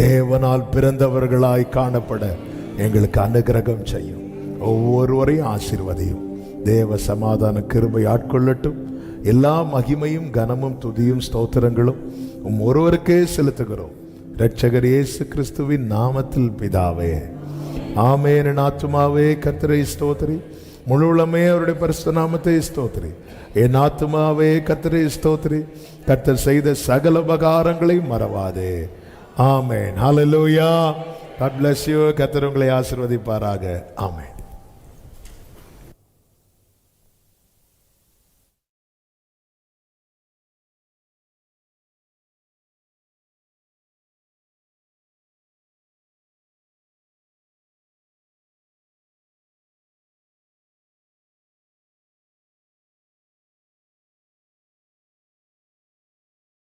[SPEAKER 2] தேவனால் பிறந்தவர்களாய் காணப்பட எங்களுக்கு அனுகிரகம் செய்யும். ஒவ்வொருவரையும் ஆசீர்வதியும். தேவ சமாதான கிருபை ஆட்கொள்ளட்டும். எல்லா மகிமையும் கனமும் துதியும் ஸ்தோத்திரங்களும் ஒருவருக்கே செலுத்துகிறோம். இரட்சகர் இயேசு கிறிஸ்துவின் நாமத்தில் பிதாவே, ஆமென். என் ஆத்துமாவே கர்த்தரை ஸ்தோத்திரி, முழு உள்ளமே அவருடைய பரிசுத்த நாமத்தை ஸ்தோத்திரி. என் ஆத்துமாவே கர்த்தரை ஸ்தோத்திரி, கர்த்தர் செய்த சகல உபகாரங்களை மறவாதே. ஆமென். ஹல்லேலூயா. God bless you. கர்த்தர் உங்களை ஆசீர்வதிப்பாராக. ஆமென்.